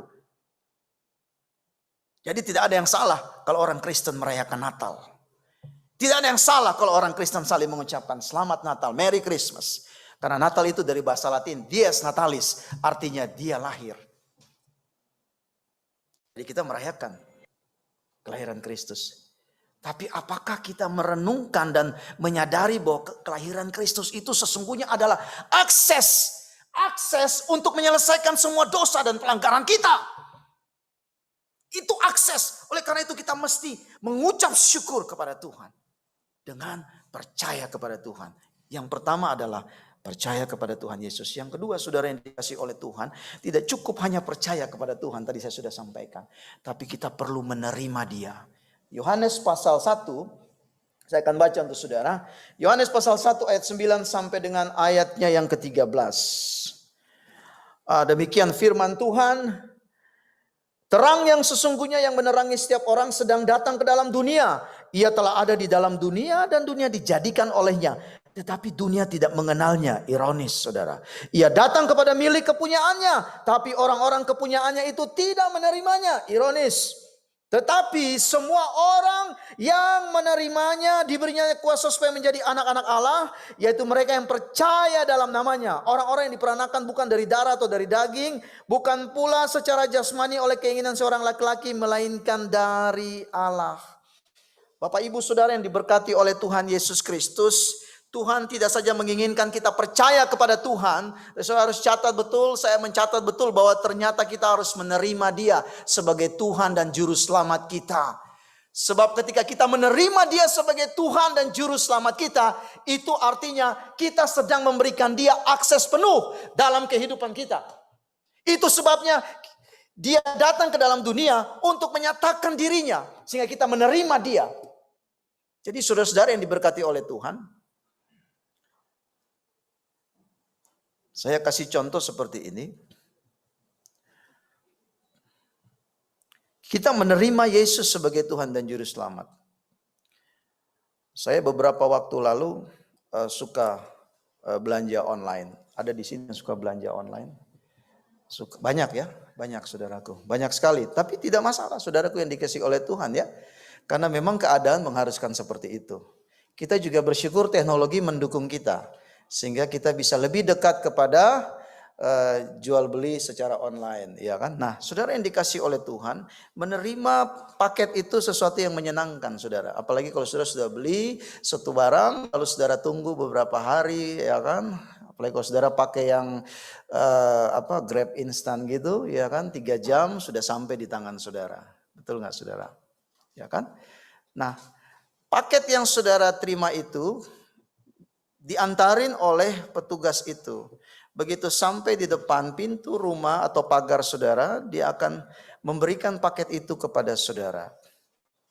Jadi tidak ada yang salah kalau orang Kristen merayakan Natal. Tidak ada yang salah kalau orang Kristen saling mengucapkan Selamat Natal, Merry Christmas. Karena Natal itu dari bahasa Latin, Dies Natalis, artinya dia lahir. Jadi kita merayakan kelahiran Kristus. Tapi apakah kita merenungkan dan menyadari bahwa kelahiran Kristus itu sesungguhnya adalah akses untuk menyelesaikan semua dosa dan pelanggaran kita. Itu akses. Oleh karena itu kita mesti mengucap syukur kepada Tuhan dengan percaya kepada Tuhan. Yang pertama adalah percaya kepada Tuhan Yesus. Yang kedua, saudara yang dikasih oleh Tuhan, tidak cukup hanya percaya kepada Tuhan. Tadi saya sudah sampaikan. Tapi kita perlu menerima Dia. Yohanes pasal 1 Saya akan baca untuk saudara. Yohanes pasal 1 ayat 9 sampai dengan ayatnya yang ke-13. Demikian firman Tuhan. Terang yang sesungguhnya yang menerangi setiap orang sedang datang ke dalam dunia. Ia telah ada di dalam dunia dan dunia dijadikan olehnya. Tetapi dunia tidak mengenalnya. Ironis saudara. Ia datang kepada milik kepunyaannya. Tapi orang-orang kepunyaannya itu tidak menerimanya. Ironis. Tetapi semua orang yang menerimanya diberinya kuasa supaya menjadi anak-anak Allah, yaitu mereka yang percaya dalam namanya. Orang-orang yang diperanakan bukan dari darah atau dari daging, bukan pula secara jasmani oleh keinginan seorang laki-laki, melainkan dari Allah. Bapak Ibu Saudara yang diberkati oleh Tuhan Yesus Kristus, Tuhan tidak saja menginginkan kita percaya kepada Tuhan. Saya harus catat betul, saya mencatat betul bahwa ternyata kita harus menerima Dia sebagai Tuhan dan Juru Selamat kita. Sebab ketika kita menerima Dia sebagai Tuhan dan Juru Selamat kita, itu artinya kita sedang memberikan Dia akses penuh dalam kehidupan kita. Itu sebabnya Dia datang ke dalam dunia untuk menyatakan dirinya, sehingga kita menerima Dia. Jadi saudara-saudara yang diberkati oleh Tuhan, saya kasih contoh seperti ini. Kita menerima Yesus sebagai Tuhan dan Juru Selamat. Saya beberapa waktu lalu suka belanja online. Ada di sini yang suka belanja online? Banyak ya, banyak saudaraku. Banyak sekali, tapi tidak masalah saudaraku yang dikasihi oleh Tuhan ya. Karena memang keadaan mengharuskan seperti itu. Kita juga bersyukur teknologi mendukung kita. Sehingga kita bisa lebih dekat kepada jual beli secara online, ya kan? Nah, saudara yang dikasih oleh Tuhan, menerima paket itu sesuatu yang menyenangkan, saudara. Apalagi kalau saudara sudah beli satu barang, lalu saudara tunggu beberapa hari, ya kan? Apalagi kalau saudara pakai yang Grab instan gitu, ya kan? 3 jam sudah sampai di tangan saudara. Betul nggak, saudara? Ya kan? Nah, paket yang saudara terima itu diantarin oleh petugas itu. Begitu sampai di depan pintu rumah atau pagar saudara, dia akan memberikan paket itu kepada saudara.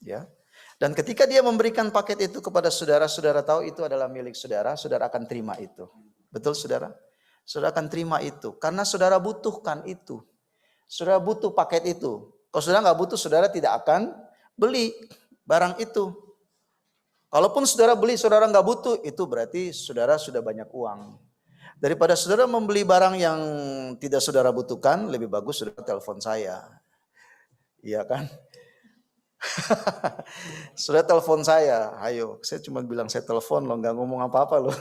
Ya. Dan ketika dia memberikan paket itu kepada saudara, saudara tahu itu adalah milik saudara, saudara akan terima itu. Betul saudara? Saudara akan terima itu karena saudara butuhkan itu. Saudara butuh paket itu. Kalau saudara nggak butuh, saudara tidak akan beli barang itu. Kalaupun saudara beli, saudara nggak butuh, itu berarti saudara sudah banyak uang. Daripada saudara membeli barang yang tidak saudara butuhkan, lebih bagus saudara telepon saya. Iya kan? Saudara telepon saya, ayo. Saya cuma bilang saya telepon loh, nggak ngomong apa-apa loh.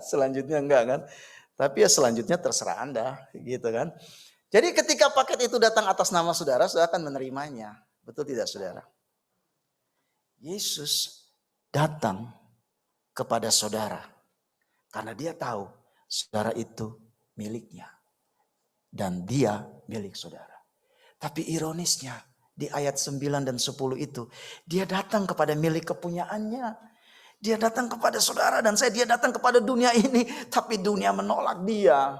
Selanjutnya enggak kan? Tapi ya selanjutnya terserah Anda, gitu kan? Jadi ketika paket itu datang atas nama saudara, saudara akan menerimanya. Betul tidak saudara? Yesus datang kepada saudara karena dia tahu saudara itu miliknya dan dia milik saudara. Tapi ironisnya di ayat 9 dan 10 itu dia datang kepada milik kepunyaannya. Dia datang kepada saudara dan dia datang kepada dunia ini, tapi dunia menolak dia.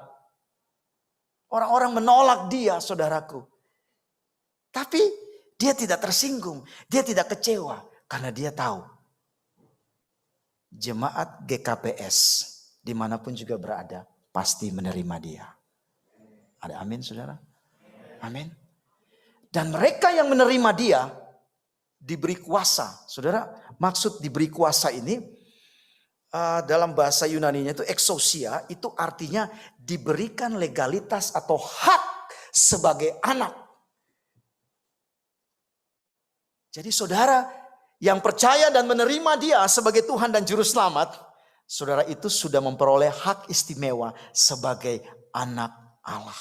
Orang-orang menolak dia, saudaraku. Tapi dia tidak tersinggung, dia tidak kecewa karena dia tahu jemaat GKPS dimanapun juga berada pasti menerima dia. Ada amin saudara? Amin. Dan mereka yang menerima dia diberi kuasa. Saudara, maksud diberi kuasa ini dalam bahasa Yunaninya itu exousia, itu artinya diberikan legalitas atau hak sebagai anak. Jadi saudara yang percaya dan menerima dia sebagai Tuhan dan Juru Selamat, saudara itu sudah memperoleh hak istimewa sebagai anak Allah.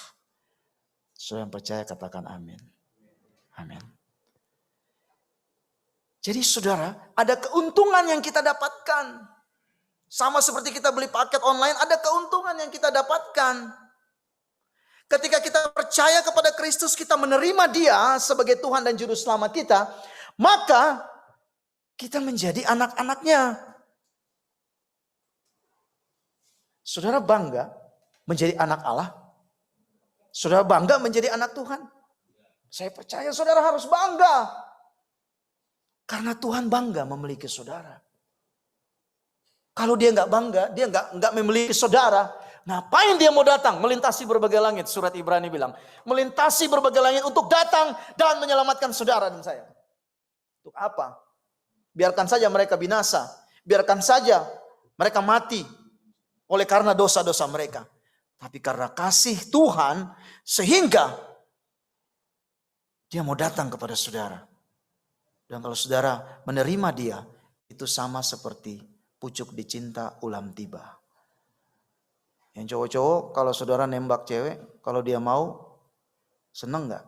Saudara yang percaya katakan amin. Amin. Jadi saudara, ada keuntungan yang kita dapatkan. Sama seperti kita beli paket online, ada keuntungan yang kita dapatkan. Ketika kita percaya kepada Kristus, kita menerima dia sebagai Tuhan dan Juru Selamat kita, maka kita menjadi anak-anaknya. Saudara bangga menjadi anak Allah? Saudara bangga menjadi anak Tuhan? Saya percaya saudara harus bangga. Karena Tuhan bangga memiliki saudara. Kalau dia nggak bangga, dia nggak memiliki saudara, ngapain dia mau datang melintasi berbagai langit? Surat Ibrani bilang, melintasi berbagai langit untuk datang dan menyelamatkan saudara dan saya. Untuk apa? Biarkan saja mereka binasa, biarkan saja mereka mati oleh karena dosa-dosa mereka. Tapi karena kasih Tuhan, sehingga dia mau datang kepada saudara. Dan kalau saudara menerima dia, itu sama seperti pucuk dicinta ulam tiba. Yang cowok-cowok kalau saudara nembak cewek, kalau dia mau, senang nggak?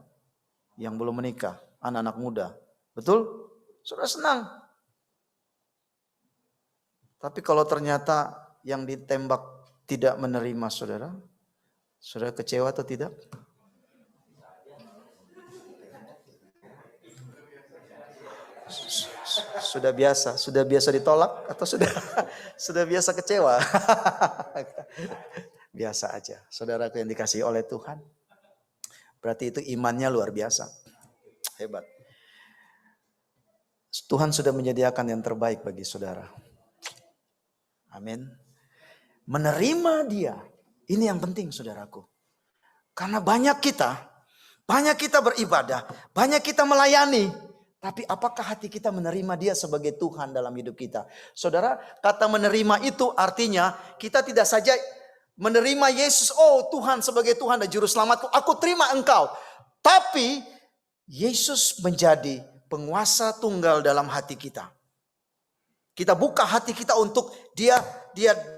Yang belum menikah, anak-anak muda, betul? Saudara senang. Tapi kalau ternyata yang ditembak tidak menerima saudara, saudara kecewa atau tidak? Sudah biasa ditolak atau sudah biasa kecewa? Biasa aja. Saudara yang dikasihi oleh Tuhan. Berarti itu imannya luar biasa. Hebat. Tuhan sudah menyediakan yang terbaik bagi saudara. Amin. Menerima dia. Ini yang penting saudaraku. Karena banyak kita beribadah, banyak kita melayani. Tapi apakah hati kita menerima dia sebagai Tuhan dalam hidup kita? Saudara, kata menerima itu artinya kita tidak saja menerima Yesus, oh Tuhan sebagai Tuhan dan Juru Selamatku, aku terima engkau. Tapi Yesus menjadi penguasa tunggal dalam hati kita. Kita buka hati kita untuk dia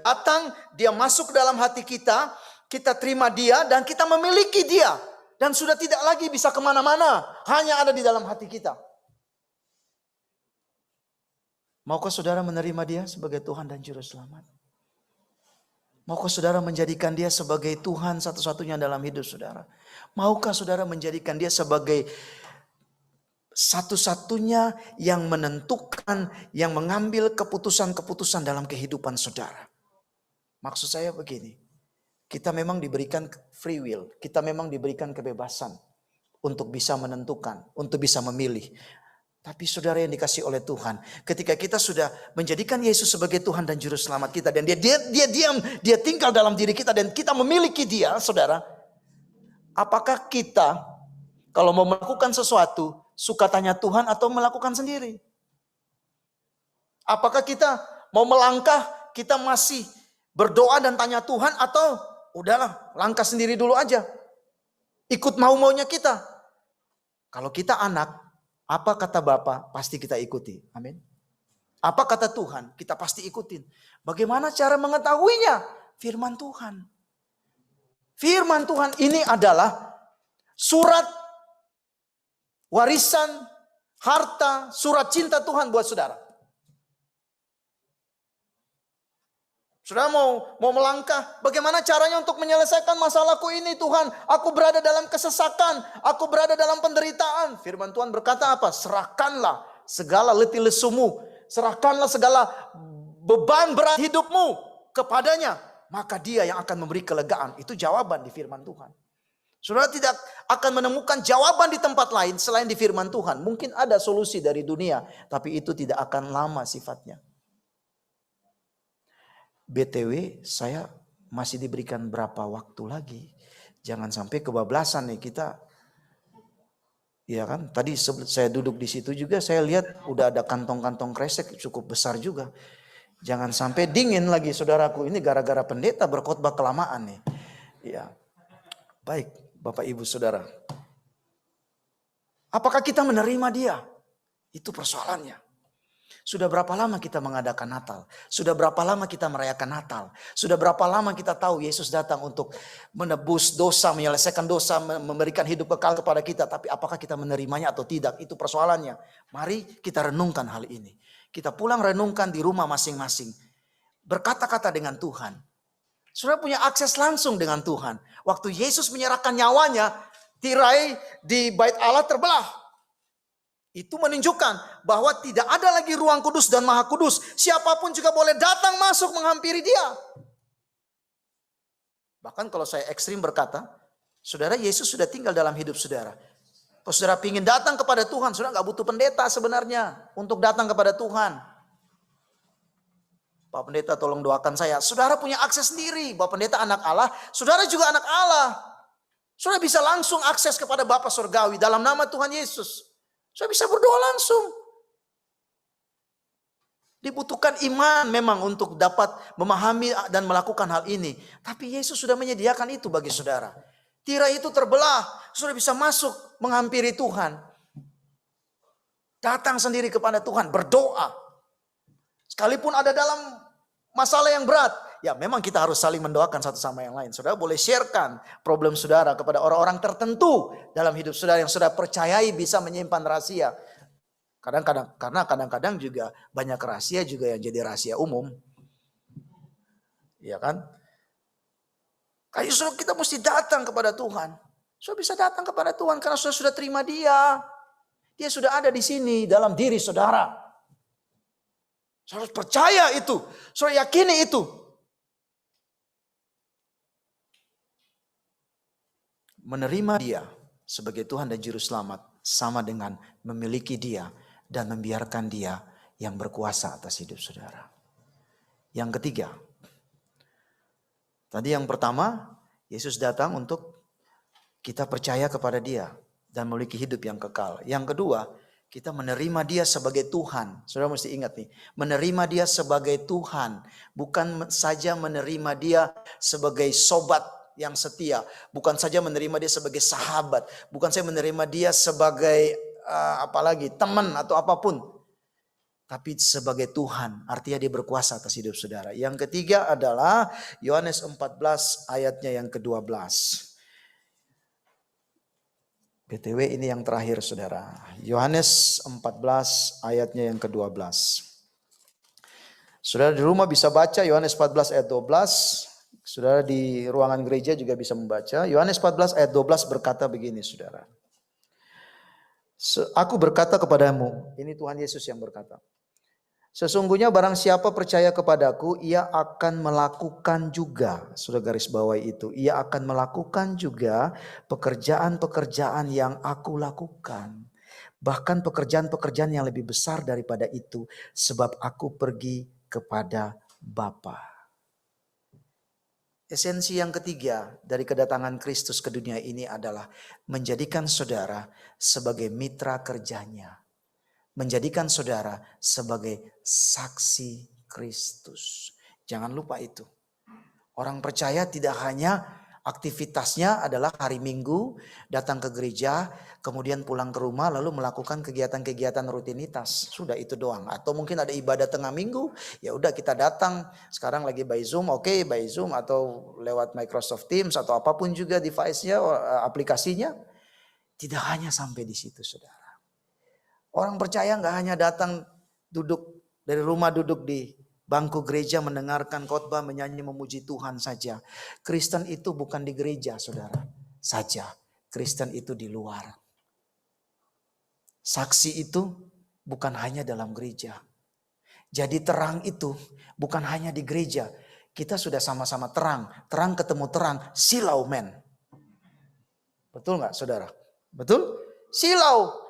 datang, dia masuk dalam hati kita, kita terima dia dan kita memiliki dia. Dan sudah tidak lagi bisa kemana-mana, hanya ada di dalam hati kita. Maukah saudara menerima dia sebagai Tuhan dan Juru Selamat? Maukah saudara menjadikan dia sebagai Tuhan satu-satunya dalam hidup saudara? Maukah saudara menjadikan dia sebagai satu-satunya yang menentukan, yang mengambil keputusan-keputusan dalam kehidupan saudara? Maksud saya begini, kita memang diberikan free will, kita memang diberikan kebebasan untuk bisa menentukan, untuk bisa memilih. Tapi saudara yang dikasih oleh Tuhan, ketika kita sudah menjadikan Yesus sebagai Tuhan dan Juru Selamat kita, dan dia tinggal dalam diri kita dan kita memiliki dia, saudara, apakah kita kalau mau melakukan sesuatu suka tanya Tuhan atau melakukan sendiri? Apakah kita mau melangkah, kita masih berdoa dan tanya Tuhan, atau udahlah langkah sendiri dulu aja, ikut mau-maunya kita? Kalau kita anak, apa kata Bapa pasti kita ikuti. Amin. Apa kata Tuhan kita pasti ikutin. Bagaimana cara mengetahuinya? Firman Tuhan. Firman Tuhan ini adalah surat warisan, harta, surat cinta Tuhan buat saudara. Saudara mau melangkah, bagaimana caranya untuk menyelesaikan masalahku ini Tuhan? Aku berada dalam kesesakan, aku berada dalam penderitaan. Firman Tuhan berkata apa? Serahkanlah segala letih lesumu, serahkanlah segala beban berat hidupmu kepadanya, maka dia yang akan memberi kelegaan. Itu jawaban di firman Tuhan. Saudara tidak akan menemukan jawaban di tempat lain selain di firman Tuhan. Mungkin ada solusi dari dunia, tapi itu tidak akan lama sifatnya. BTW, saya masih diberikan berapa waktu lagi? Jangan sampai kebablasan nih kita. Ya kan? Tadi saya duduk di situ juga, saya lihat udah ada kantong-kantong kresek cukup besar juga. Jangan sampai dingin lagi saudaraku. Ini gara-gara pendeta berkhotbah kelamaan nih. Ya. Baik, Bapak Ibu Saudara. Apakah kita menerima dia? Itu persoalannya. Sudah berapa lama kita mengadakan Natal? Sudah berapa lama kita merayakan Natal? Sudah berapa lama kita tahu Yesus datang untuk menebus dosa, menyelesaikan dosa, memberikan hidup kekal kepada kita. Tapi apakah kita menerimanya atau tidak? Itu persoalannya. Mari kita renungkan hal ini. Kita pulang renungkan di rumah masing-masing. Berkata-kata dengan Tuhan. Saudara punya akses langsung dengan Tuhan. Waktu Yesus menyerahkan nyawanya, tirai di bait Allah terbelah. Itu menunjukkan bahwa tidak ada lagi ruang kudus dan maha kudus. Siapapun juga boleh datang masuk menghampiri dia. Bahkan kalau saya ekstrim berkata, saudara, Yesus sudah tinggal dalam hidup saudara. Kalau saudara ingin datang kepada Tuhan, saudara gak butuh pendeta sebenarnya untuk datang kepada Tuhan. Pak Pendeta tolong doakan saya. Saudara punya akses sendiri. Bapak Pendeta anak Allah, saudara juga anak Allah. Saudara bisa langsung akses kepada Bapa Surgawi dalam nama Tuhan Yesus. Saudara bisa berdoa langsung. Dibutuhkan iman memang untuk dapat memahami dan melakukan hal ini. Tapi Yesus sudah menyediakan itu bagi saudara. Tirai itu terbelah, saudara bisa masuk menghampiri Tuhan. Datang sendiri kepada Tuhan, berdoa. Sekalipun ada dalam masalah yang berat, ya memang kita harus saling mendoakan satu sama yang lain. Saudara boleh sharekan problem saudara kepada orang-orang tertentu dalam hidup saudara yang saudara percayai bisa menyimpan rahasia. Karena kadang-kadang juga banyak rahasia juga yang jadi rahasia umum. Iya kan? Kayak saudara kita mesti datang kepada Tuhan. Saudara bisa datang kepada Tuhan karena saudara sudah terima Dia. Dia sudah ada di sini dalam diri saudara. Saudara harus percaya itu. Saudara yakini itu. Menerima Dia sebagai Tuhan dan Juru Selamat sama dengan memiliki Dia dan membiarkan Dia yang berkuasa atas hidup saudara. Yang ketiga, tadi yang pertama, Yesus datang untuk kita percaya kepada Dia dan memiliki hidup yang kekal. Yang kedua, kita menerima Dia sebagai Tuhan. Saudara mesti ingat nih, menerima Dia sebagai Tuhan, bukan saja menerima Dia sebagai sobat yang setia, bukan saja menerima Dia sebagai sahabat, bukan saja menerima Dia sebagai apalagi teman atau apapun, tapi sebagai Tuhan, artinya Dia berkuasa atas hidup saudara. Yang ketiga adalah Yohanes 14 ayatnya yang ke-12. BTW ini yang terakhir saudara. Yohanes 14 ayatnya yang ke-12. Saudara di rumah bisa baca Yohanes 14 ayat 12. Saudara di ruangan gereja juga bisa membaca. Yohanes 14 ayat 12 berkata begini saudara. Aku berkata kepadamu, ini Tuhan Yesus yang berkata. Sesungguhnya barang siapa percaya kepadaku, ia akan melakukan juga. Sudah garis bawahi itu. Ia akan melakukan juga pekerjaan-pekerjaan yang aku lakukan. Bahkan pekerjaan-pekerjaan yang lebih besar daripada itu. Sebab aku pergi kepada Bapa. Esensi yang ketiga dari kedatangan Kristus ke dunia ini adalah menjadikan saudara sebagai mitra kerjanya. Menjadikan saudara sebagai saksi Kristus. Jangan lupa itu. Orang percaya tidak hanya aktivitasnya adalah hari Minggu datang ke gereja, kemudian pulang ke rumah lalu melakukan kegiatan-kegiatan rutinitas. Sudah itu doang. Atau mungkin ada ibadah tengah minggu, ya udah kita datang. Sekarang lagi by Zoom, oke, by Zoom atau lewat Microsoft Teams atau apapun juga device-nya, aplikasinya. Tidak hanya sampai di situ saudara. Orang percaya nggak hanya datang duduk dari rumah, duduk di bangku gereja mendengarkan khotbah, menyanyi, memuji Tuhan saja. Kristen itu bukan di gereja saudara saja. Kristen itu di luar. Saksi itu bukan hanya dalam gereja. Jadi terang itu bukan hanya di gereja. Kita sudah sama-sama terang. Terang ketemu terang, silau men. Betul nggak saudara? Betul? Silau.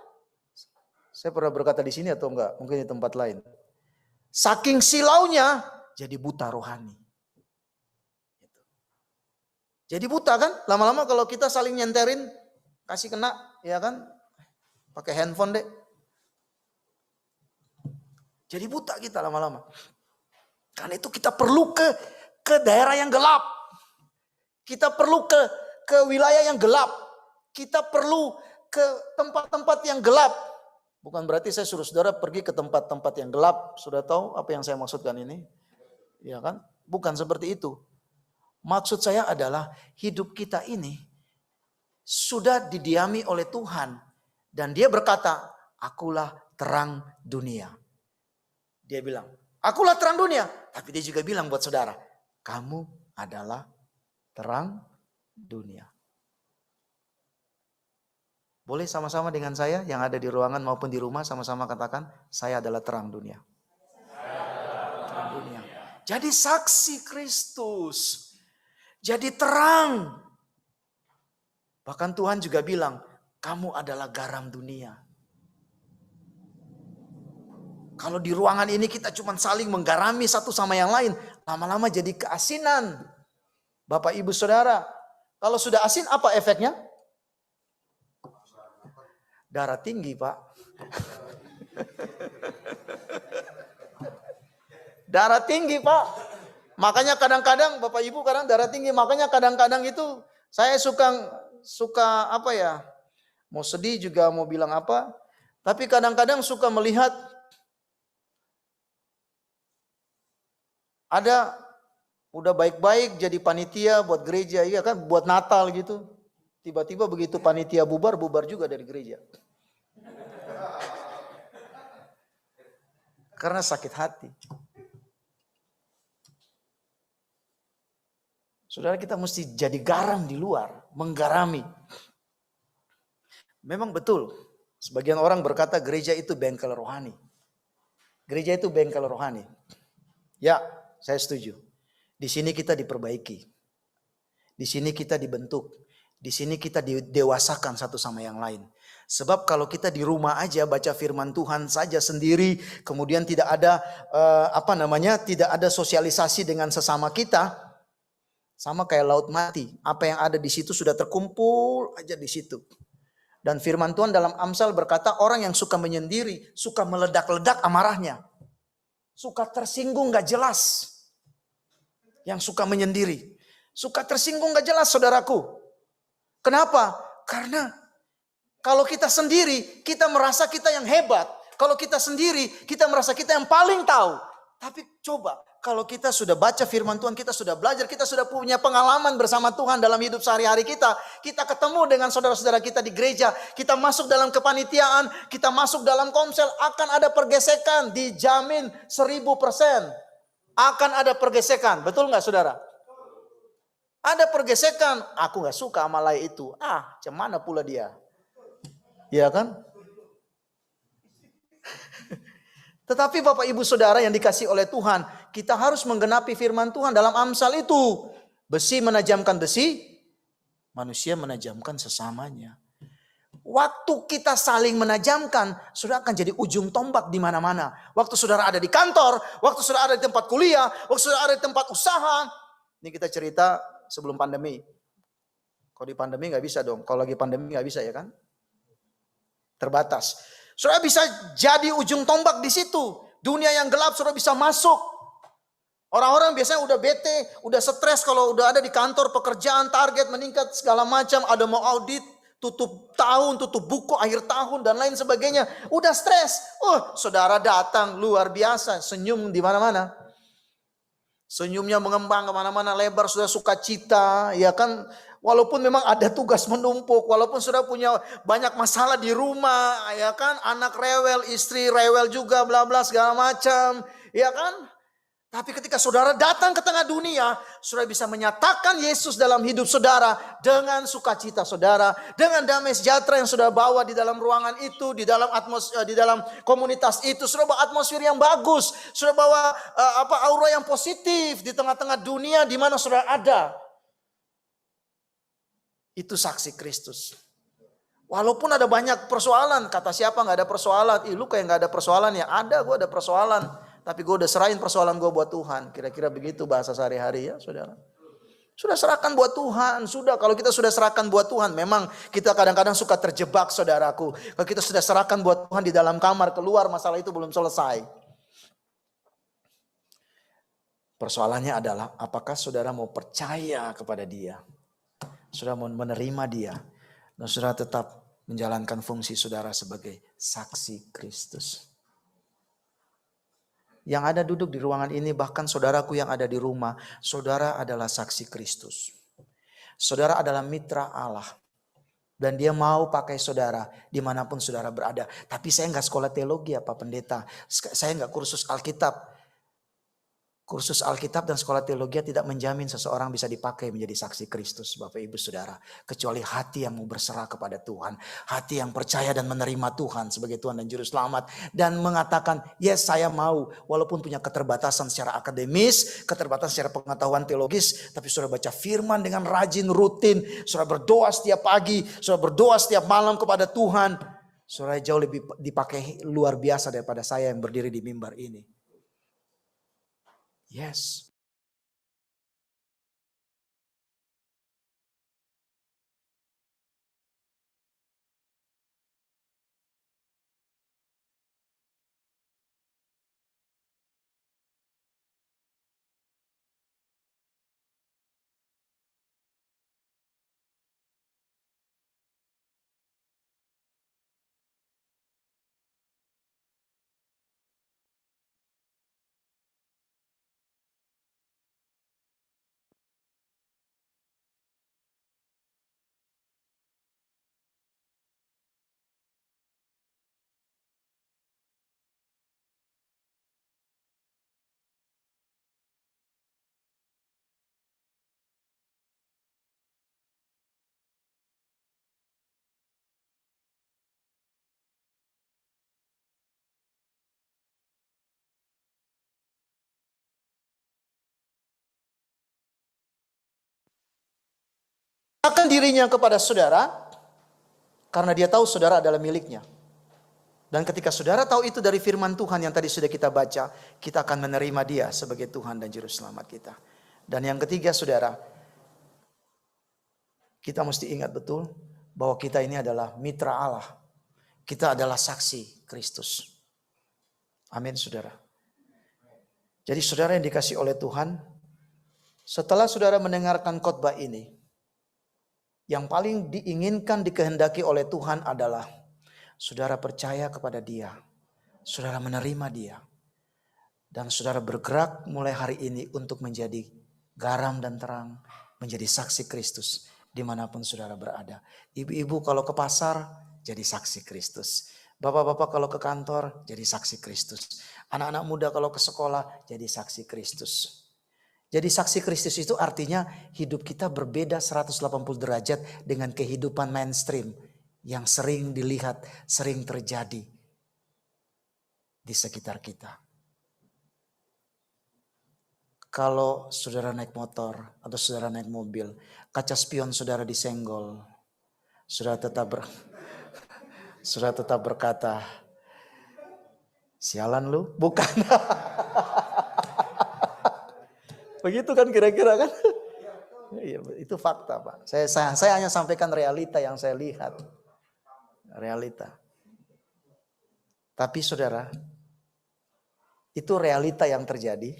Saya pernah berkata di sini atau enggak? Mungkin di tempat lain. Saking silaunya jadi buta rohani. Jadi buta kan? Lama-lama kalau kita saling nyenterin, kasih kena, ya kan? Pakai handphone deh. Jadi buta kita lama-lama. Karena itu kita perlu ke daerah yang gelap. Kita perlu ke wilayah yang gelap. Kita perlu ke tempat-tempat yang gelap. Bukan berarti saya suruh saudara pergi ke tempat-tempat yang gelap. Sudah tahu apa yang saya maksudkan ini? Ya kan? Bukan seperti itu. Maksud saya adalah hidup kita ini sudah didiami oleh Tuhan. Dan Dia berkata, akulah terang dunia. Dia bilang, akulah terang dunia. Tapi Dia juga bilang buat saudara, kamu adalah terang dunia. Boleh sama-sama dengan saya yang ada di ruangan maupun di rumah sama-sama katakan, saya adalah terang dunia. Terang dunia. Jadi saksi Kristus. Jadi terang. Bahkan Tuhan juga bilang, kamu adalah garam dunia. Kalau di ruangan ini kita cuma saling menggarami satu sama yang lain, lama-lama jadi keasinan. Bapak, Ibu, Saudara, kalau sudah asin apa efeknya? Darah tinggi, Pak. Darah tinggi, Pak. Makanya kadang-kadang Bapak Ibu kadang darah tinggi, makanya kadang-kadang itu saya suka apa ya? Mau sedih juga mau bilang apa? Tapi kadang-kadang suka melihat ada udah baik-baik jadi panitia buat gereja, iya kan, buat Natal gitu. Tiba-tiba begitu panitia bubar juga dari gereja. Karena sakit hati. Saudara, kita mesti jadi garam di luar, menggarami. Memang betul, sebagian orang berkata gereja itu bengkel rohani. Gereja itu bengkel rohani. Ya, saya setuju. Di sini kita diperbaiki. Di sini kita dibentuk. Di sini kita didewasakan satu sama yang lain. Sebab kalau kita di rumah aja baca firman Tuhan saja sendiri, kemudian tidak ada tidak ada sosialisasi dengan sesama kita, sama kayak laut mati. Apa yang ada di situ sudah terkumpul aja di situ. Dan firman Tuhan dalam Amsal berkata, orang yang suka menyendiri, suka meledak-ledak amarahnya. Suka tersinggung gak jelas. Yang suka menyendiri. Suka tersinggung gak jelas, saudaraku. Kenapa? Karena kalau kita sendiri, kita merasa kita yang hebat. Kalau kita sendiri, kita merasa kita yang paling tahu. Tapi coba, kalau kita sudah baca firman Tuhan, kita sudah belajar, kita sudah punya pengalaman bersama Tuhan dalam hidup sehari-hari kita. Kita ketemu dengan saudara-saudara kita di gereja, kita masuk dalam kepanitiaan, kita masuk dalam komsel, akan ada pergesekan, dijamin 1000%. Akan ada pergesekan, betul nggak saudara? Ada pergesekan, aku nggak suka sama lay itu. Cemana pula dia? Iya kan? Tetapi Bapak Ibu Saudara yang dikasih oleh Tuhan, kita harus menggenapi firman Tuhan dalam Amsal itu. Besi menajamkan besi, manusia menajamkan sesamanya. Waktu kita saling menajamkan, saudara akan jadi ujung tombak di mana-mana. Waktu saudara ada di kantor, waktu saudara ada di tempat kuliah, waktu saudara ada di tempat usaha. Ini kita cerita sebelum pandemi. Kalau di pandemi nggak bisa dong. Kalau lagi pandemi nggak bisa ya kan? Terbatas. Saudara bisa jadi ujung tombak di situ. Dunia yang gelap saudara bisa masuk. Orang-orang biasanya udah bete, udah stres kalau udah ada di kantor, pekerjaan, target meningkat segala macam, ada mau audit, tutup tahun, tutup buku akhir tahun dan lain sebagainya. Udah stres. Saudara datang luar biasa, senyum di mana-mana. Senyumnya mengembang kemana-mana, lebar, sudah sukacita, ya kan. Walaupun memang ada tugas menumpuk, walaupun sudah punya banyak masalah di rumah, ya kan. Anak rewel, istri rewel juga, bla bla segala macam, ya kan. Tapi ketika saudara datang ke tengah dunia, saudara bisa menyatakan Yesus dalam hidup saudara dengan sukacita saudara, dengan damai sejahtera yang saudara bawa di dalam ruangan itu, di dalam di dalam komunitas itu, saudara bawa atmosfer yang bagus, saudara bawa aura yang positif di tengah-tengah dunia di mana saudara ada. Itu saksi Kristus. Walaupun ada banyak persoalan, kata siapa nggak ada persoalan? Lu kayak nggak ada persoalan ya? Ada, gue ada persoalan. Tapi gue udah serahin persoalan gue buat Tuhan. Kira-kira begitu bahasa sehari-hari ya saudara. Sudah serahkan buat Tuhan. Sudah, kalau kita sudah serahkan buat Tuhan. Memang kita kadang-kadang suka terjebak saudaraku. Kalau kita sudah serahkan buat Tuhan di dalam kamar, keluar masalah itu belum selesai. Persoalannya adalah apakah saudara mau percaya kepada dia. Saudara mau menerima dia. Dan saudara tetap menjalankan fungsi saudara sebagai saksi Kristus. Yang ada duduk di ruangan ini, bahkan saudaraku yang ada di rumah, saudara adalah saksi Kristus. Saudara adalah mitra Allah. Dan dia mau pakai saudara dimanapun saudara berada. Tapi saya nggak sekolah teologi Pak Pendeta. Saya nggak kursus Alkitab. Kursus Alkitab dan sekolah teologi tidak menjamin seseorang bisa dipakai menjadi saksi Kristus, Bapak Ibu Saudara. Kecuali hati yang mau berserah kepada Tuhan. Hati yang percaya dan menerima Tuhan sebagai Tuhan dan Juru Selamat. Dan mengatakan, yes saya mau. Walaupun punya keterbatasan secara akademis, keterbatasan secara pengetahuan teologis. Tapi saudara baca firman dengan rajin, rutin. Saudara berdoa setiap pagi, saudara berdoa setiap malam kepada Tuhan. Saudara jauh lebih dipakai luar biasa daripada saya yang berdiri di mimbar ini. Yes. Akan dirinya kepada saudara karena dia tahu saudara adalah miliknya. Dan ketika saudara tahu itu dari firman Tuhan yang tadi sudah kita baca, kita akan menerima dia sebagai Tuhan dan Juru Selamat kita. Dan yang ketiga saudara, kita mesti ingat betul bahwa kita ini adalah mitra Allah. Kita adalah saksi Kristus. Amin saudara. Jadi saudara yang dikasihi oleh Tuhan, setelah saudara mendengarkan khotbah ini, yang paling diinginkan, dikehendaki oleh Tuhan adalah saudara percaya kepada Dia, saudara menerima Dia, dan saudara bergerak mulai hari ini untuk menjadi garam dan terang, menjadi saksi Kristus dimanapun saudara berada. Ibu-ibu kalau ke pasar jadi saksi Kristus, bapak-bapak kalau ke kantor jadi saksi Kristus, anak-anak muda kalau ke sekolah jadi saksi Kristus. Jadi saksi Kristus itu artinya hidup kita berbeda 180 derajat dengan kehidupan mainstream yang sering dilihat, sering terjadi di sekitar kita. Kalau saudara naik motor atau saudara naik mobil, kaca spion saudara disenggol, saudara tetap berkata, sialan lu, bukan. Begitu kan kira-kira kan? Iya, itu fakta Pak. Saya hanya sampaikan realita yang saya lihat. Realita. Tapi saudara, itu realita yang terjadi.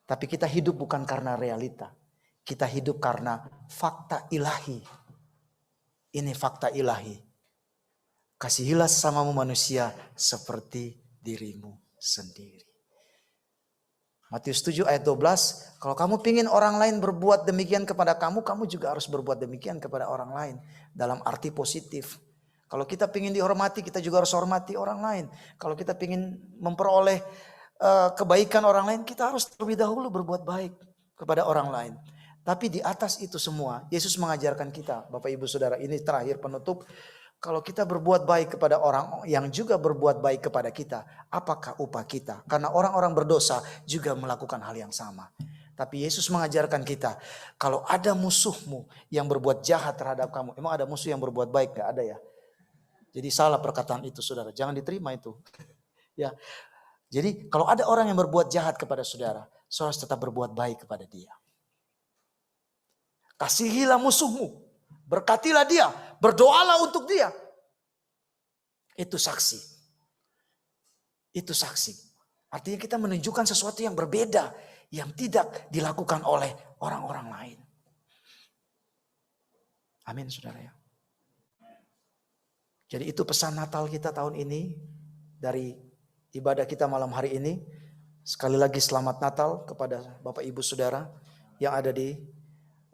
Tapi kita hidup bukan karena realita. Kita hidup karena fakta ilahi. Ini fakta ilahi. Kasihilah sesamamu manusia seperti dirimu sendiri. Matius 7 ayat 12, kalau kamu pingin orang lain berbuat demikian kepada kamu, kamu juga harus berbuat demikian kepada orang lain. Dalam arti positif. Kalau kita pingin dihormati, kita juga harus hormati orang lain. Kalau kita pingin memperoleh kebaikan orang lain, kita harus terlebih dahulu berbuat baik kepada orang lain. Tapi di atas itu semua, Yesus mengajarkan kita, Bapak Ibu Saudara, ini terakhir penutup. Kalau kita berbuat baik kepada orang yang juga berbuat baik kepada kita, apakah upah kita? Karena orang-orang berdosa juga melakukan hal yang sama. Tapi Yesus mengajarkan kita, kalau ada musuhmu yang berbuat jahat terhadap kamu, emang ada musuh yang berbuat baik? Gak ada ya? Jadi salah perkataan itu saudara, jangan diterima itu. Ya, jadi kalau ada orang yang berbuat jahat kepada saudara, saudara harus tetap berbuat baik kepada dia. Kasihilah musuhmu. Berkatilah dia, berdoalah untuk dia. Itu saksi. Itu saksi. Artinya kita menunjukkan sesuatu yang berbeda, yang tidak dilakukan oleh orang-orang lain. Amin saudara ya. Jadi itu pesan Natal kita tahun ini, dari ibadah kita malam hari ini. Sekali lagi selamat Natal kepada Bapak Ibu Saudara yang ada di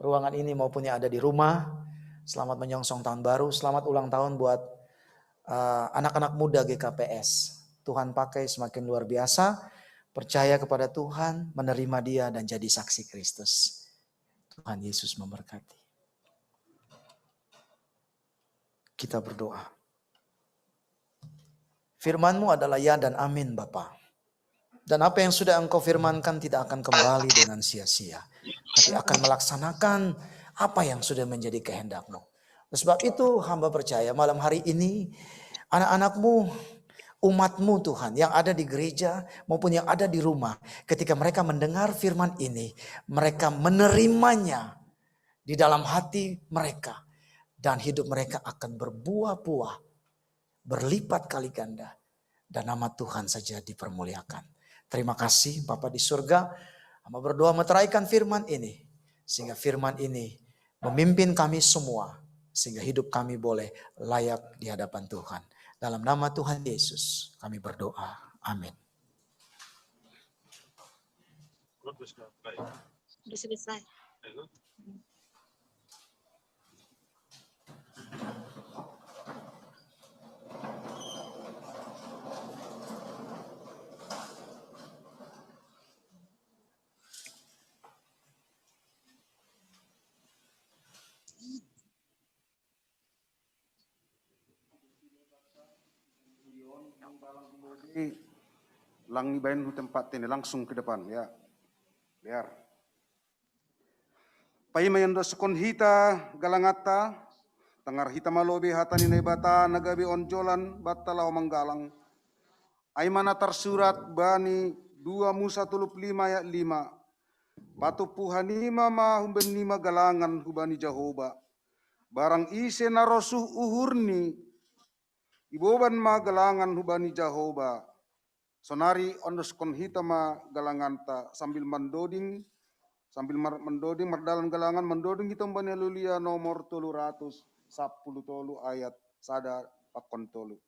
ruangan ini maupun yang ada di rumah. Selamat menyongsong tahun baru, selamat ulang tahun buat anak-anak muda GKPS. Tuhan pakai semakin luar biasa, percaya kepada Tuhan, menerima Dia dan jadi saksi Kristus. Tuhan Yesus memberkati. Kita berdoa. Firman-Mu adalah ya dan amin Bapa. Dan apa yang sudah Engkau firmankan tidak akan kembali dengan sia-sia, tapi akan melaksanakan apa yang sudah menjadi kehendak-Mu. Sebab itu hamba percaya malam hari ini Anak-anakmu, umatmu Tuhan, yang ada di gereja maupun yang ada di rumah, ketika mereka mendengar firman ini, mereka menerimanya di dalam hati mereka. Dan hidup mereka akan berbuah-buah, berlipat kali ganda. Dan nama Tuhan saja dipermuliakan. Terima kasih Bapa di surga. Hamba berdoa meteraikan firman ini. Sehingga firman ini memimpin kami semua. Sehingga hidup kami boleh layak di hadapan Tuhan. Dalam nama Tuhan Yesus kami berdoa. Amin. Sudah selesai. Lang ibain tempat ini langsung ke depan ya. Biar. Pai mayando sekon hita galangata tangar hita malobe hatani nai bata nagabe onjolan batala manggalang. Ai mana tersurat bani 2 Musa 5 ayat 5. Patu puhanima ma humbenima galangan hubani Jehovah. Barang ise narosuh uhurni iboban ma galangan hubani Jehovah. Sonari ondos kon hitama galanganta sambil mendoding merdalam galangan mendoding hitam bani lulia nomor 310 ayat sada pakon tolu.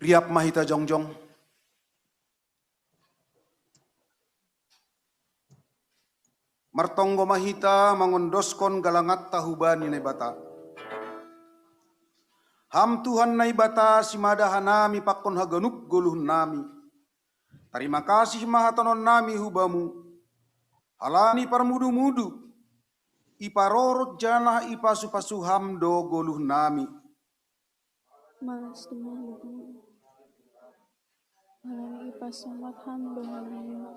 Riap mahita jongjong. Martonggo mahita mangondoskon galangat tahubani nebata. Ham Tuhan naibata simada hanami pakon haganuk goluhun nami. Terima kasih mahatonon nami hubamu. Halani parmudu-mudu. Iparorot janah ipasupasu hamdo goluh nami. Malas tumalukan. Halani ipasumat hamdo halani.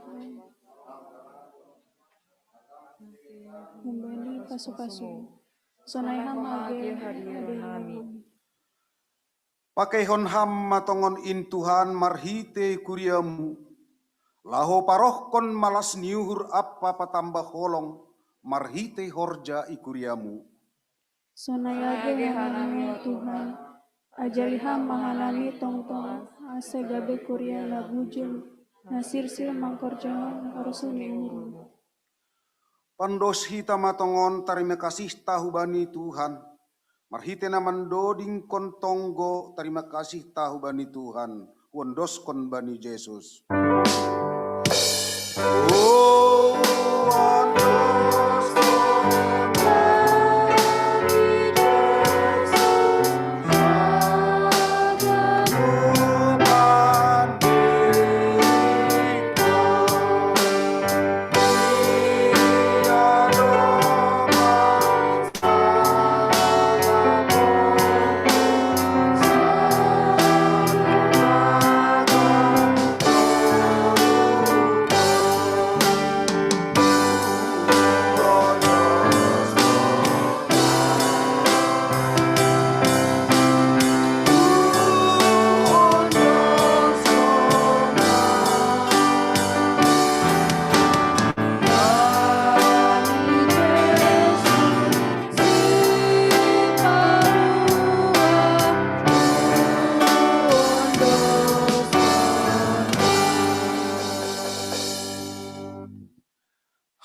Humbani pasu-pasu. Sonai hamage hadiah. Pakai hon ham matongon in Tuhan marhite kuriamu. Laho parohkon malas niuhur apa patambah holong marhite horja ikuriamu. Sonayage hanami Tuhan. Ajaliham mahanami tong-tong asegabe kuria labujul. Nasir-sir mangkorjangan harusuni uru. Pandos hita matongon terima kasih tahu bani Tuhan. Marhite naman doding kontonggo terima kasih tahu bani Tuhan. Wondos kon bani Yesus.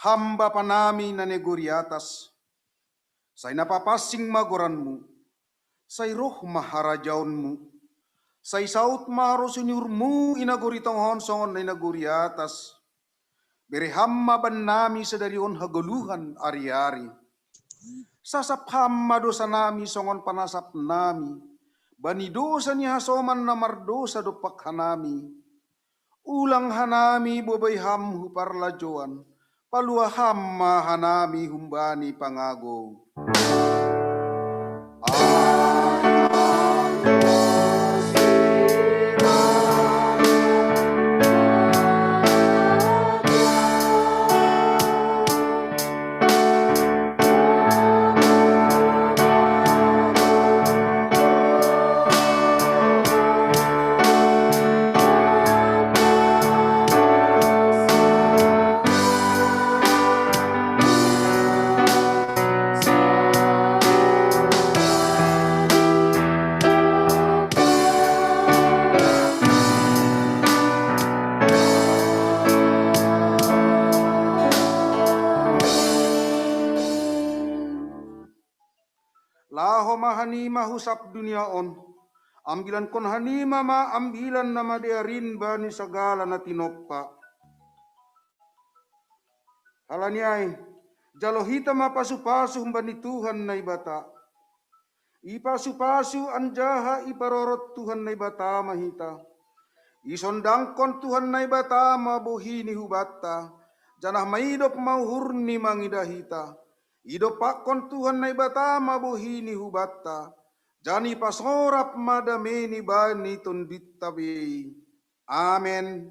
hamba panami na negori atas, say napapasing magoranmu, say roh maharajaunmu, say saut maharosunyurmu inaguri tonghon songon na inaguri atas, beri hamma ban nami sedarion hagoluhan ari-ari, sasap hamma dosa nami songon panasap nami, bani dosa ni hasoman na mardosa dopak hanami, ulang hanami bobay ham huparlajoan, palua hamma hanami humbani pangago. Laho mahanima husap dunia on, ambilan kon hanima ma ambilan nama dearin bani segala na tinoppa. Halaniai, jalo hita ma pasu-pasu bani Tuhan na ibata. Ipasu-pasu anjaha iparorot Tuhan na ibata mahita. Isondangkon Tuhan na ibata mabuhini hubata. Janah maidop mauhurni mangidahita. Idopakon Tuhan na ibata mabuhini hubata. Jani pasorap madameni bani tonditabi. Amen.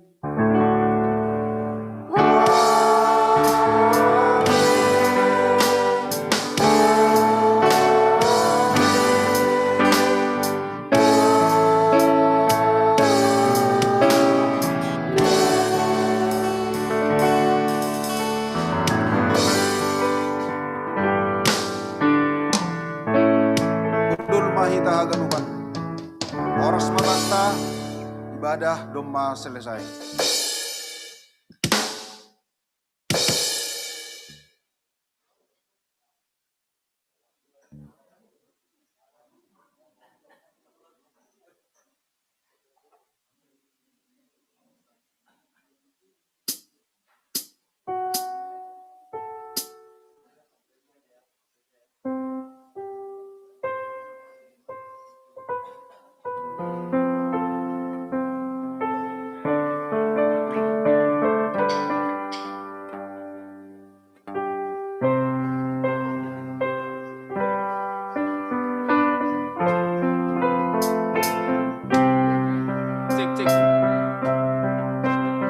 Mahita haganuban. Oras matanta, ibadah doma selesai.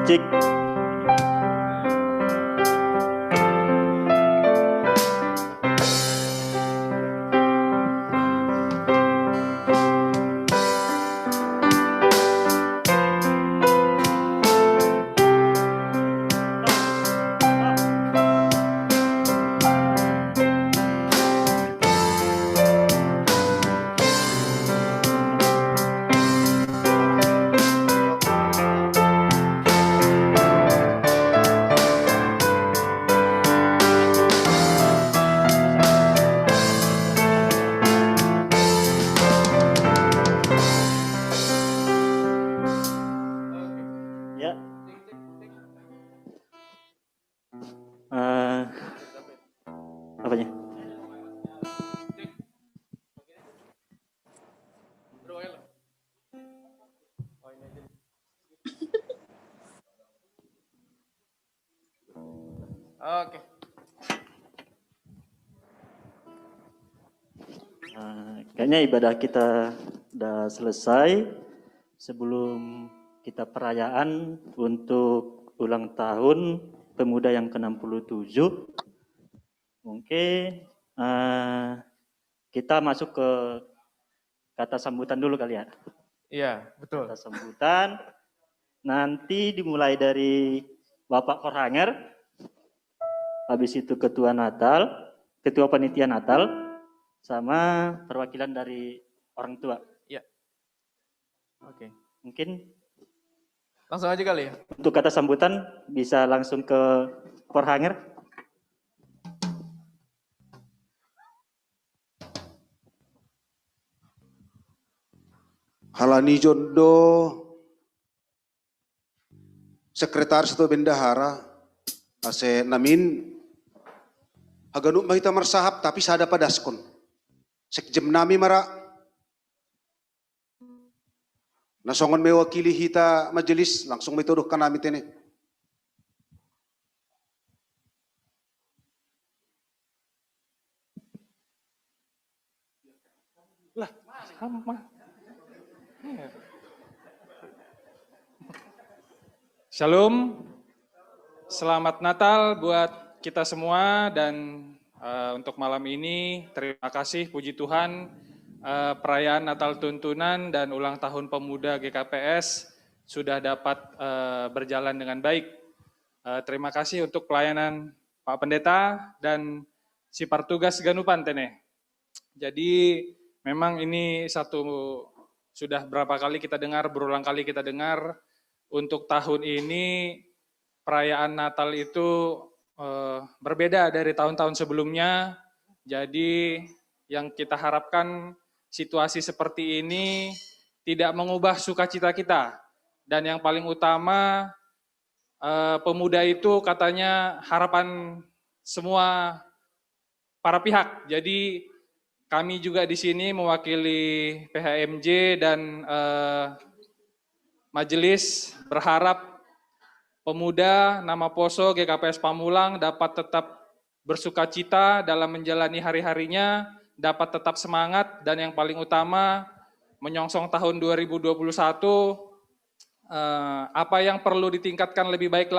Cik. Apanya? Oke. Kayaknya ibadah kita udah selesai. Sebelum kita perayaan untuk ulang tahun pemuda yang ke-67, mungkin kita masuk ke kata sambutan dulu kali ya. Iya, betul. Kata sambutan nanti dimulai dari Bapak Korhanger, habis itu Ketua Natal, Ketua Panitia Natal, sama perwakilan dari orang tua. Iya. Oke. Mungkin langsung aja kali ya. Untuk kata sambutan bisa langsung ke Korhanger. Halani Jondo, Sekretaris atau Bendahara, ase namin haganu mahita marsahap tapi sada padaskon. Sekjem nami mara nasongon mewakili hita majelis langsung mituduhkan nami tene. Lah, sama. Shalom, selamat Natal buat kita semua dan untuk malam ini terima kasih puji Tuhan perayaan Natal tuntunan dan ulang tahun pemuda GKPS sudah dapat berjalan dengan baik. Terima kasih untuk pelayanan Pak Pendeta dan si Partugas Ganupan Tene. Jadi memang ini sudah berapa kali kita dengar, berulang kali kita dengar. Untuk tahun ini perayaan Natal itu berbeda dari tahun-tahun sebelumnya. Jadi yang kita harapkan situasi seperti ini tidak mengubah sukacita kita. Dan yang paling utama pemuda itu katanya harapan semua para pihak. Jadi kami juga di sini mewakili PHMJ dan majelis berharap pemuda nama Poso GKPS Pamulang dapat tetap bersukacita dalam menjalani hari-harinya, dapat tetap semangat, dan yang paling utama menyongsong tahun 2021, apa yang perlu ditingkatkan lebih baik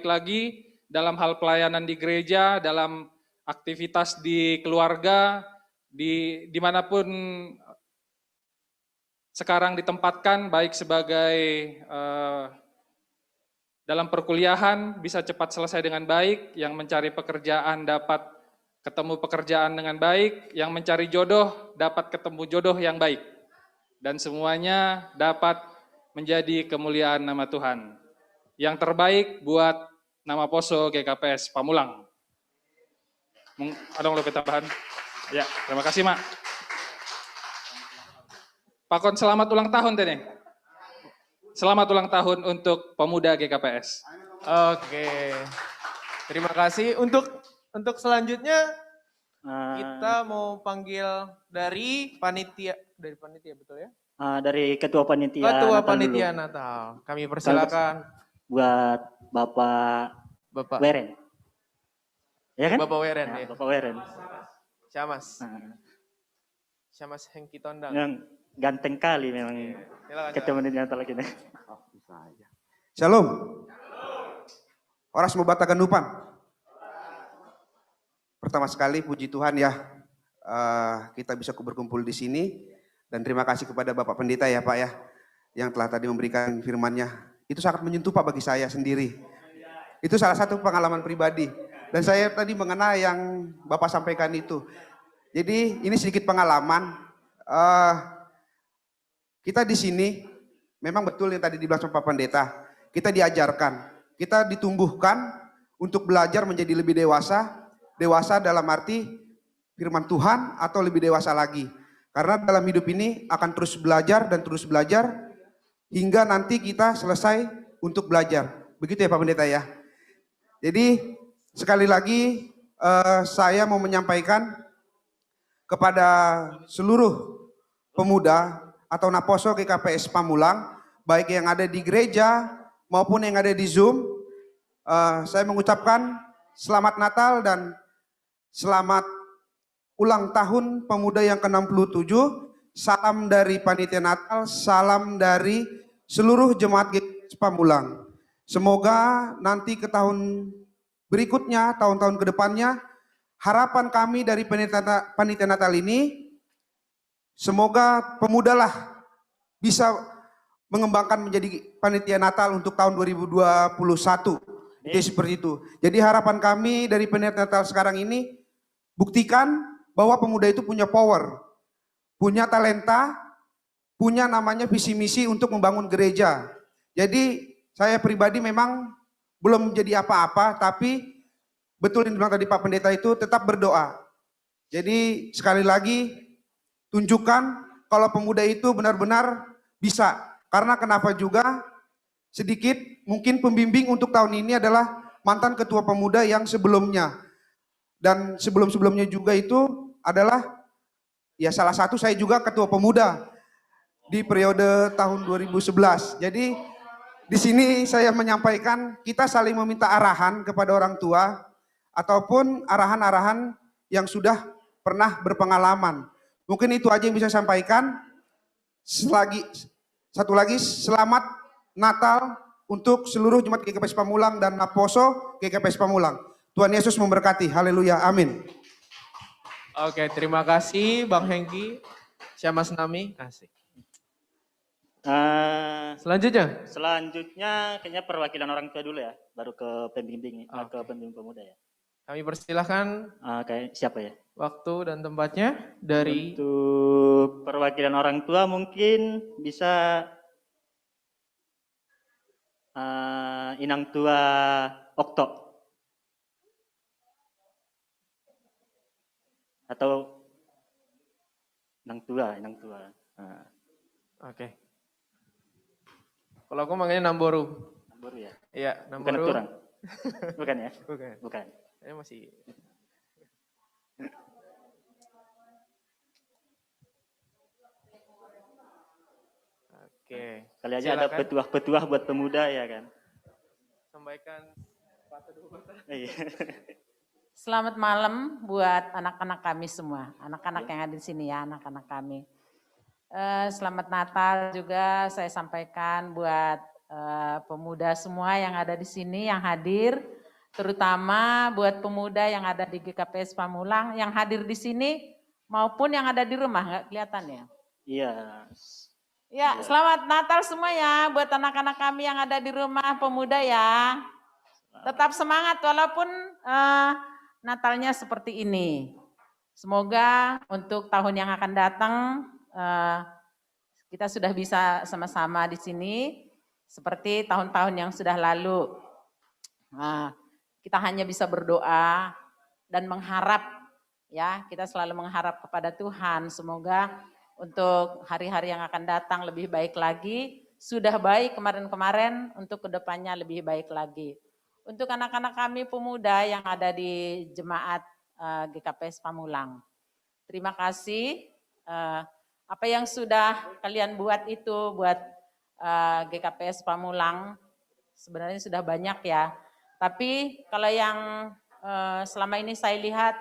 lagi dalam hal pelayanan di gereja, dalam aktivitas di keluarga, dimanapun sekarang ditempatkan, baik sebagai dalam perkuliahan bisa cepat selesai dengan baik, yang mencari pekerjaan dapat ketemu pekerjaan dengan baik, yang mencari jodoh dapat ketemu jodoh yang baik, dan semuanya dapat menjadi kemuliaan nama Tuhan. Yang terbaik buat nama Poso GKPS Pamulang. Ada yang lebih tambahan? Ya, terima kasih Mak. Pak Kon, selamat ulang tahun Tene. Selamat ulang tahun untuk pemuda GKPS. Oke. Terima kasih. Untuk selanjutnya kita mau panggil dari panitia betul ya? Dari Ketua Panitia Ketua Natal Panitia dulu. Natal. Kami persilakan. Buat Bapak Weren. Ya kan? Bapak Weren ya. Bapak Weren. Syamas. Syamas Hengki Tondang. Yang ganteng kali memang. Silakan, Ketua Panitia Natal lagi nih. Shalom. Oras mau batakan nupan. Pertama sekali puji Tuhan ya, kita bisa berkumpul di sini, dan terima kasih kepada Bapak Pendeta ya Pak ya, yang telah tadi memberikan firman-Nya. Itu sangat menyentuh Pak bagi saya sendiri. Itu salah satu pengalaman pribadi, dan saya tadi mengenai yang Bapak sampaikan itu. Jadi ini sedikit pengalaman. Kita di sini memang betul yang tadi dibilang sama Pak Pendeta. Kita diajarkan, kita ditumbuhkan untuk belajar menjadi lebih dewasa. Dewasa dalam arti firman Tuhan atau lebih dewasa lagi. Karena dalam hidup ini akan terus belajar dan terus belajar hingga nanti kita selesai untuk belajar. Begitu ya Pak Pendeta ya. Jadi sekali lagi saya mau menyampaikan kepada seluruh pemuda atau Naposo GKPS Pamulang, baik yang ada di gereja maupun yang ada di Zoom, saya mengucapkan selamat Natal dan selamat ulang tahun pemuda yang ke-67. Salam dari Panitia Natal, salam dari seluruh jemaat GKPS Pamulang. Semoga nanti ke tahun berikutnya, tahun-tahun ke depannya, harapan kami dari Panitia Natal ini, semoga pemudalah bisa mengembangkan menjadi Panitia Natal untuk tahun 2021. Jadi seperti itu. Jadi harapan kami dari Panitia Natal sekarang ini, buktikan bahwa pemuda itu punya power, punya talenta, punya namanya visi misi untuk membangun gereja. Jadi saya pribadi memang belum jadi apa-apa, tapi betul yang dibilang tadi Pak Pendeta itu tetap berdoa. Jadi sekali lagi tunjukkan kalau pemuda itu benar-benar bisa. Karena kenapa juga sedikit mungkin pembimbing untuk tahun ini adalah mantan ketua pemuda yang sebelumnya. Dan sebelum-sebelumnya juga itu adalah ya salah satu saya juga ketua pemuda di periode tahun 2011. Jadi di sini saya menyampaikan kita saling meminta arahan kepada orang tua ataupun arahan-arahan yang sudah pernah berpengalaman. Mungkin itu aja yang bisa saya sampaikan. Satu lagi, selamat Natal untuk seluruh jemaat GKPS Pamulang dan Naposo GKPS Pamulang. Tuhan Yesus memberkati. Haleluya. Amin. Oke, terima kasih Bang Hengki. Syamas Nami, kasih. Selanjutnya kayaknya perwakilan orang tua dulu ya, baru ke pembimbing ke pembimbing pemuda ya. Kami persilahkan. Kayak siapa ya? Waktu dan tempatnya dari. Untuk perwakilan orang tua mungkin bisa Inang Tua Okto atau Inang Tua. Oke. Kalau aku manggilnya Namboru. Namboru ya? Iya, Namboru. Bukan bukan ya? Bukan. Saya masih. Oke. Kali aja ada petuah-petuah buat pemuda ya kan? Sampaikan patah dulu. Selamat malam buat anak-anak kami semua, anak-anak yang ada di sini ya, anak-anak kami. Selamat Natal juga saya sampaikan buat pemuda semua yang ada di sini, yang hadir, terutama buat pemuda yang ada di GKPS Pamulang, yang hadir di sini maupun yang ada di rumah, nggak kelihatan ya? Iya. Ya, selamat Natal semua ya buat anak-anak kami yang ada di rumah pemuda ya. Tetap semangat walaupun Natalnya seperti ini. Semoga untuk tahun yang akan datang kita sudah bisa sama-sama di sini seperti tahun-tahun yang sudah lalu. Kita hanya bisa berdoa dan mengharap ya, kita selalu mengharap kepada Tuhan semoga untuk hari-hari yang akan datang lebih baik lagi. Sudah baik kemarin-kemarin, untuk kedepannya lebih baik lagi. Untuk anak-anak kami pemuda yang ada di jemaat GKPS Pamulang. Terima kasih. Apa yang sudah kalian buat itu buat GKPS Pamulang sebenarnya sudah banyak ya. Tapi kalau yang selama ini saya lihat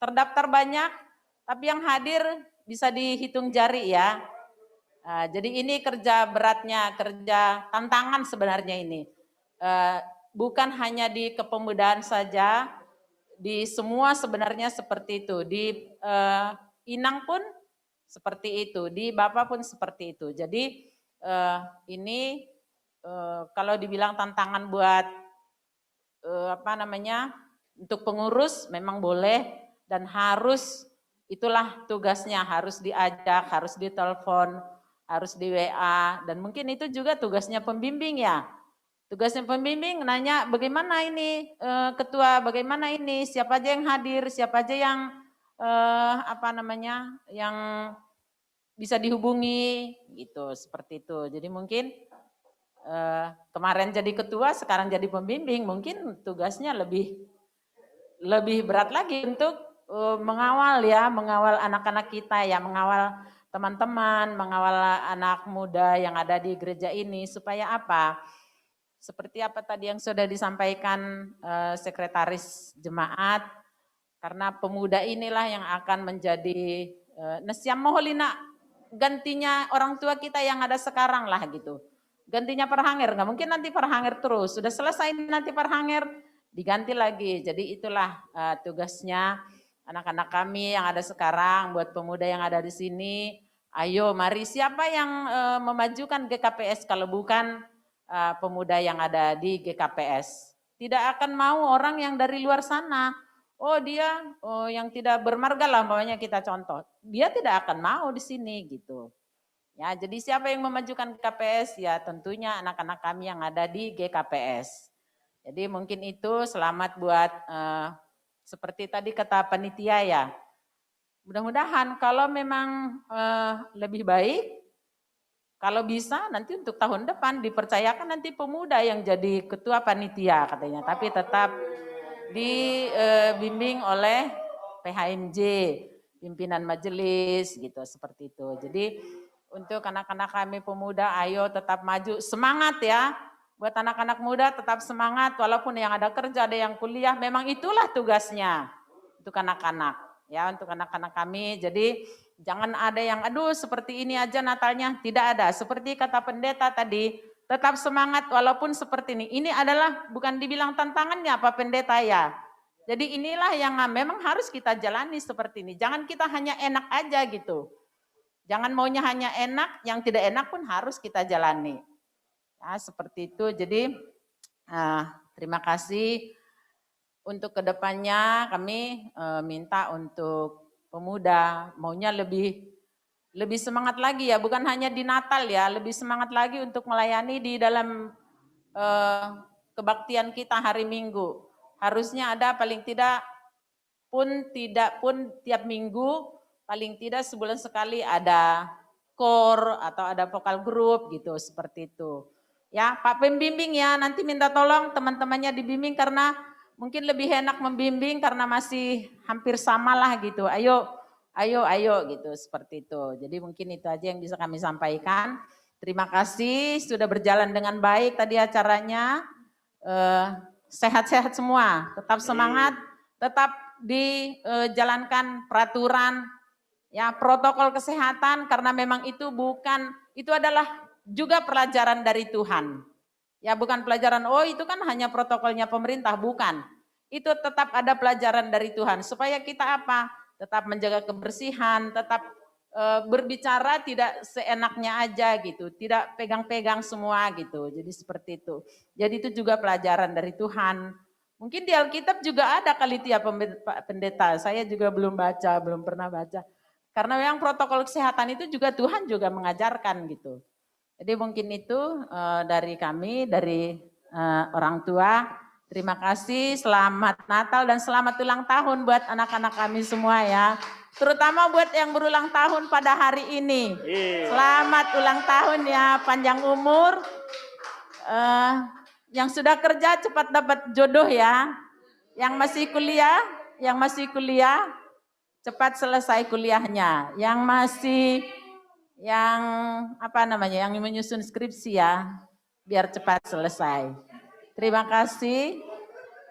terdaftar banyak, tapi yang hadir bisa dihitung jari ya. Jadi ini kerja beratnya, kerja tantangan sebenarnya ini. Bukan hanya di kepemudaan saja, di semua sebenarnya seperti itu. Di Inang pun seperti itu, di Bapak pun seperti itu. Jadi ini kalau dibilang tantangan buat untuk pengurus memang boleh dan harus. Itulah tugasnya, harus diajak, harus ditelepon, harus di WA, dan mungkin itu juga tugasnya pembimbing ya. Tugasnya pembimbing nanya bagaimana ini ketua, bagaimana ini, siapa aja yang hadir, siapa aja yang yang bisa dihubungi, gitu, seperti itu. Jadi mungkin kemarin jadi ketua, sekarang jadi pembimbing, mungkin tugasnya lebih berat lagi untuk mengawal anak-anak kita ya, mengawal teman-teman, mengawal anak muda yang ada di gereja ini supaya apa? Seperti apa tadi yang sudah disampaikan sekretaris jemaat, karena pemuda inilah yang akan menjadi nesiam moholina gantinya orang tua kita yang ada sekarang lah gitu. Gantinya Parhanger, nggak mungkin nanti Parhanger terus, sudah selesai nanti Parhanger diganti lagi. Jadi itulah tugasnya anak-anak kami yang ada sekarang, buat pemuda yang ada di sini. Ayo mari, siapa yang memajukan GKPS kalau bukan pemuda yang ada di GKPS? Tidak akan mau orang yang dari luar sana. Oh dia yang tidak bermarga lah, umpamanya kita contoh. Dia tidak akan mau di sini gitu. Ya, jadi siapa yang memajukan GKPS? Ya tentunya anak-anak kami yang ada di GKPS. Jadi mungkin itu selamat buat seperti tadi kata panitia ya. mudah-mudahan kalau memang lebih baik, kalau bisa nanti untuk tahun depan dipercayakan nanti pemuda yang jadi ketua panitia katanya, tapi tetap dibimbing oleh PHMJ, pimpinan majelis gitu, seperti itu. Jadi untuk anak-anak kami pemuda, ayo tetap maju, semangat ya. Buat anak-anak muda tetap semangat, walaupun yang ada kerja, ada yang kuliah, memang itulah tugasnya untuk anak-anak. Ya, untuk anak-anak kami, jadi jangan ada yang aduh seperti ini aja Natalnya, tidak ada. Seperti kata pendeta tadi, tetap semangat walaupun seperti ini. Ini adalah bukan dibilang tantangannya Pak Pendeta ya. Jadi inilah yang memang harus kita jalani seperti ini. Jangan kita hanya enak aja gitu. Jangan maunya hanya enak, yang tidak enak pun harus kita jalani. Ya, seperti itu. Jadi terima kasih. Untuk kedepannya kami minta untuk pemuda maunya lebih semangat lagi ya, bukan hanya di Natal ya, lebih semangat lagi untuk melayani di dalam kebaktian kita hari Minggu. Harusnya ada paling tidak pun tiap minggu, paling tidak sebulan sekali ada core atau ada vokal group gitu, seperti itu. Ya, Pak Pembimbing ya, nanti minta tolong teman-temannya dibimbing karena mungkin lebih enak membimbing karena masih hampir sama lah gitu. Ayo gitu, seperti itu. Jadi mungkin itu aja yang bisa kami sampaikan. Terima kasih sudah berjalan dengan baik tadi acaranya. Sehat-sehat semua, tetap semangat, tetap dijalankan peraturan, ya protokol kesehatan karena memang itu adalah juga pelajaran dari Tuhan. Ya bukan pelajaran, oh itu kan hanya protokolnya pemerintah, bukan. Itu tetap ada pelajaran dari Tuhan. Supaya kita apa? Tetap menjaga kebersihan, tetap berbicara tidak seenaknya aja gitu. Tidak pegang-pegang semua gitu. Jadi seperti itu. Jadi itu juga pelajaran dari Tuhan. Mungkin di Alkitab juga ada kali tiap pendeta. Saya juga belum pernah baca. Karena memang protokol kesehatan itu juga Tuhan juga mengajarkan gitu. Jadi mungkin itu dari kami, dari orang tua. Terima kasih, selamat Natal dan selamat ulang tahun buat anak-anak kami semua ya. Terutama buat yang berulang tahun pada hari ini. Selamat ulang tahun ya, panjang umur. Yang sudah kerja cepat dapat jodoh ya. Yang masih kuliah, cepat selesai kuliahnya. Yang menyusun skripsi ya, biar cepat selesai. Terima kasih.